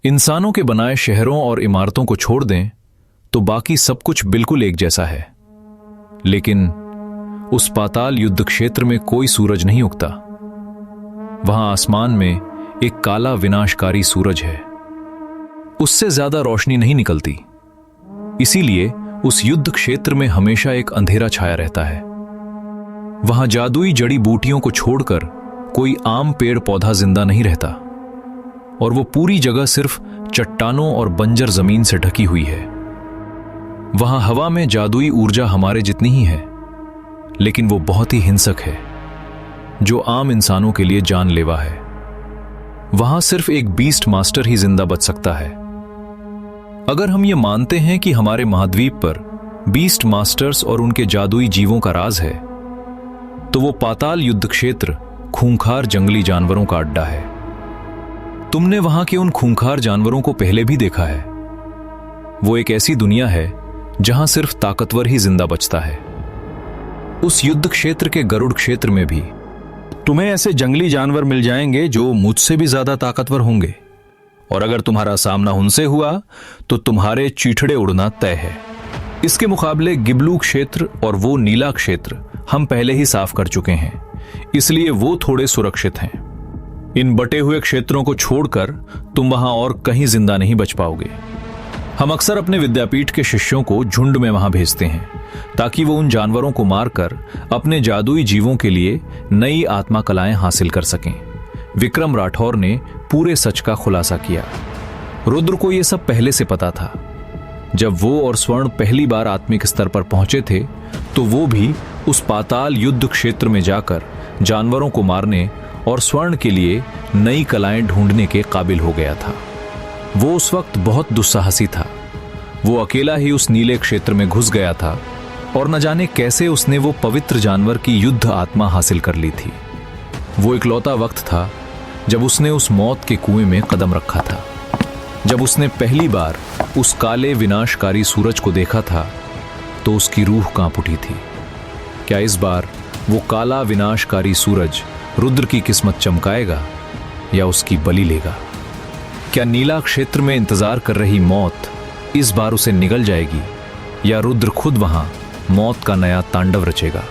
इंसानों के बनाए शहरों और इमारतों को छोड़ दें तो बाकी सब कुछ बिल्कुल एक जैसा है, लेकिन उस पाताल युद्ध क्षेत्र में कोई सूरज नहीं उगता। वहां आसमान में एक काला विनाशकारी सूरज है, उससे ज्यादा रोशनी नहीं निकलती। इसीलिए उस युद्ध क्षेत्र में हमेशा एक अंधेरा छाया रहता है। वहां जादुई जड़ी बूटियों को छोड़कर कोई आम पेड़ पौधा जिंदा नहीं रहता और वो पूरी जगह सिर्फ चट्टानों और बंजर जमीन से ढकी हुई है। वहां हवा में जादुई ऊर्जा हमारे जितनी ही है, लेकिन वो बहुत ही हिंसक है, जो आम इंसानों के लिए जानलेवा है। वहां सिर्फ एक बीस्ट मास्टर ही जिंदा बच सकता है। अगर हम ये मानते हैं कि हमारे महाद्वीप पर बीस्ट मास्टर्स और उनके जादुई जीवों का राज है, तो वो पाताल युद्ध क्षेत्र खूंखार जंगली जानवरों का अड्डा है। तुमने वहां के उन खूंखार जानवरों को पहले भी देखा है। वो एक ऐसी दुनिया है जहां सिर्फ ताकतवर ही जिंदा बचता है। उस युद्ध क्षेत्र के गरुड़ क्षेत्र में भी तुम्हें ऐसे जंगली जानवर मिल जाएंगे जो मुझसे भी ज्यादा ताकतवर होंगे, और अगर तुम्हारा सामना उनसे हुआ तो तुम्हारे चीथड़े उड़ना तय है। इसके मुकाबले गिबलू क्षेत्र और वो नीला क्षेत्र हम पहले ही साफ कर चुके हैं, इसलिए वो थोड़े सुरक्षित हैं। इन बटे हुए क्षेत्रों को छोड़कर तुम वहां और कहीं जिंदा नहीं बच पाओगे। हम अक्सर अपने विद्यापीठ के शिष्यों को झुंड में वहां भेजते हैं ताकि वो उन जानवरों को मारकर अपने जादुई जीवों के लिए नई आत्मा कलाएं हासिल कर सकें। विक्रम राठौर ने पूरे सच का खुलासा किया। रुद्र को यह सब पहले से पता था। जब वो और स्वर्ण पहली बार आत्मिक स्तर पर पहुंचे थे तो वो भी उस पाताल युद्ध क्षेत्र में जाकर जानवरों को मारने और स्वर्ण के लिए नई कलाएं ढूंढने के काबिल हो गया था। वो उस वक्त बहुत दुस्साहसी था। वो अकेला ही उस नीले क्षेत्र में घुस गया था और न जाने कैसे उसने वो पवित्र जानवर की युद्ध आत्मा हासिल कर ली थी। वो इकलौता वक्त था जब उसने उस मौत के कुएं में कदम रखा था। जब उसने पहली बार उस काले विनाशकारी सूरज को देखा था तो उसकी रूह कांप उठी थी। क्या इस बार वो काला विनाशकारी सूरज रुद्र की किस्मत चमकाएगा या उसकी बलि लेगा? क्या नीला क्षेत्र में इंतजार कर रही मौत इस बार उसे निगल जाएगी या रुद्र खुद वहां मौत का नया तांडव रचेगा?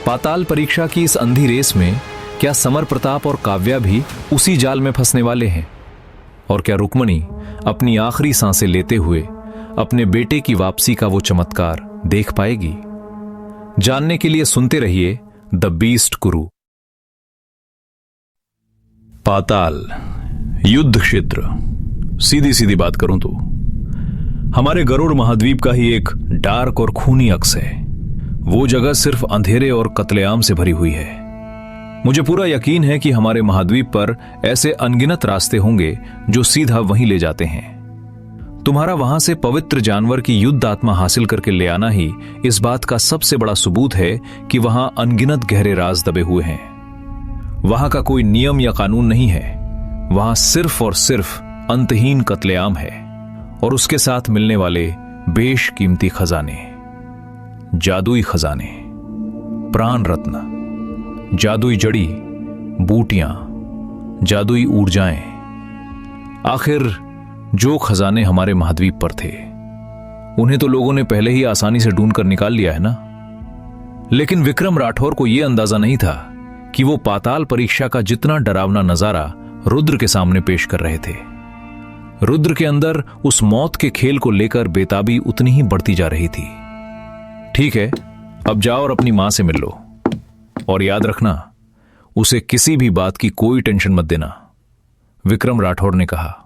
पाताल परीक्षा की इस अंधी रेस में क्या समर प्रताप और काव्या भी उसी जाल में फंसने वाले हैं? और क्या रुक्मणी अपनी आखिरी सांसें लेते हुए अपने बेटे की वापसी का वो चमत्कार देख पाएगी? जानने के लिए सुनते रहिए द बीस्ट कुरु। पाताल युद्ध क्षेत्र, सीधी सीधी बात करूं तो हमारे गरुड़ महाद्वीप का ही एक डार्क और खूनी अक्स है। वो जगह सिर्फ अंधेरे और कत्लेआम से भरी हुई है। मुझे पूरा यकीन है कि हमारे महाद्वीप पर ऐसे अनगिनत रास्ते होंगे जो सीधा वहीं ले जाते हैं। तुम्हारा वहां से पवित्र जानवर की युद्ध आत्मा हासिल करके ले आना ही इस बात का सबसे बड़ा सबूत है कि वहां अनगिनत गहरे राज दबे हुए हैं। वहां का कोई नियम या कानून नहीं है। वहां सिर्फ और सिर्फ अंतहीन कत्लेआम है और उसके साथ मिलने वाले बेशकीमती खजाने, जादुई खजाने, प्राण रत्न, जादुई जड़ी बूटियां, जादुई ऊर्जाएं। आखिर जो खजाने हमारे महाद्वीप पर थे उन्हें तो लोगों ने पहले ही आसानी से ढूंढ कर निकाल लिया है ना। लेकिन विक्रम राठौर को यह अंदाजा नहीं था कि वो पाताल परीक्षा का जितना डरावना नजारा रुद्र के सामने पेश कर रहे थे। रुद्र के अंदर उस मौत के खेल को लेकर बेताबी उतनी ही बढ़ती जा रही थी। ठीक है, अब जाओ और अपनी मां से मिल लो, और याद रखना उसे किसी भी बात की कोई टेंशन मत देना, विक्रम राठौर ने कहा।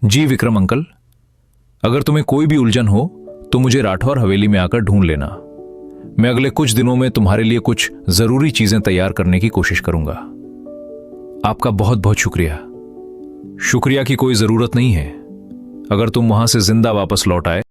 जी विक्रम अंकल, अगर तुम्हें कोई भी उलझन हो तो मुझे राठौर हवेली में आकर ढूंढ लेना। मैं अगले कुछ दिनों में तुम्हारे लिए कुछ जरूरी चीजें तैयार करने की कोशिश करूंगा। आपका बहुत बहुत शुक्रिया। शुक्रिया की कोई जरूरत नहीं है। अगर तुम वहां से जिंदा वापस लौट आए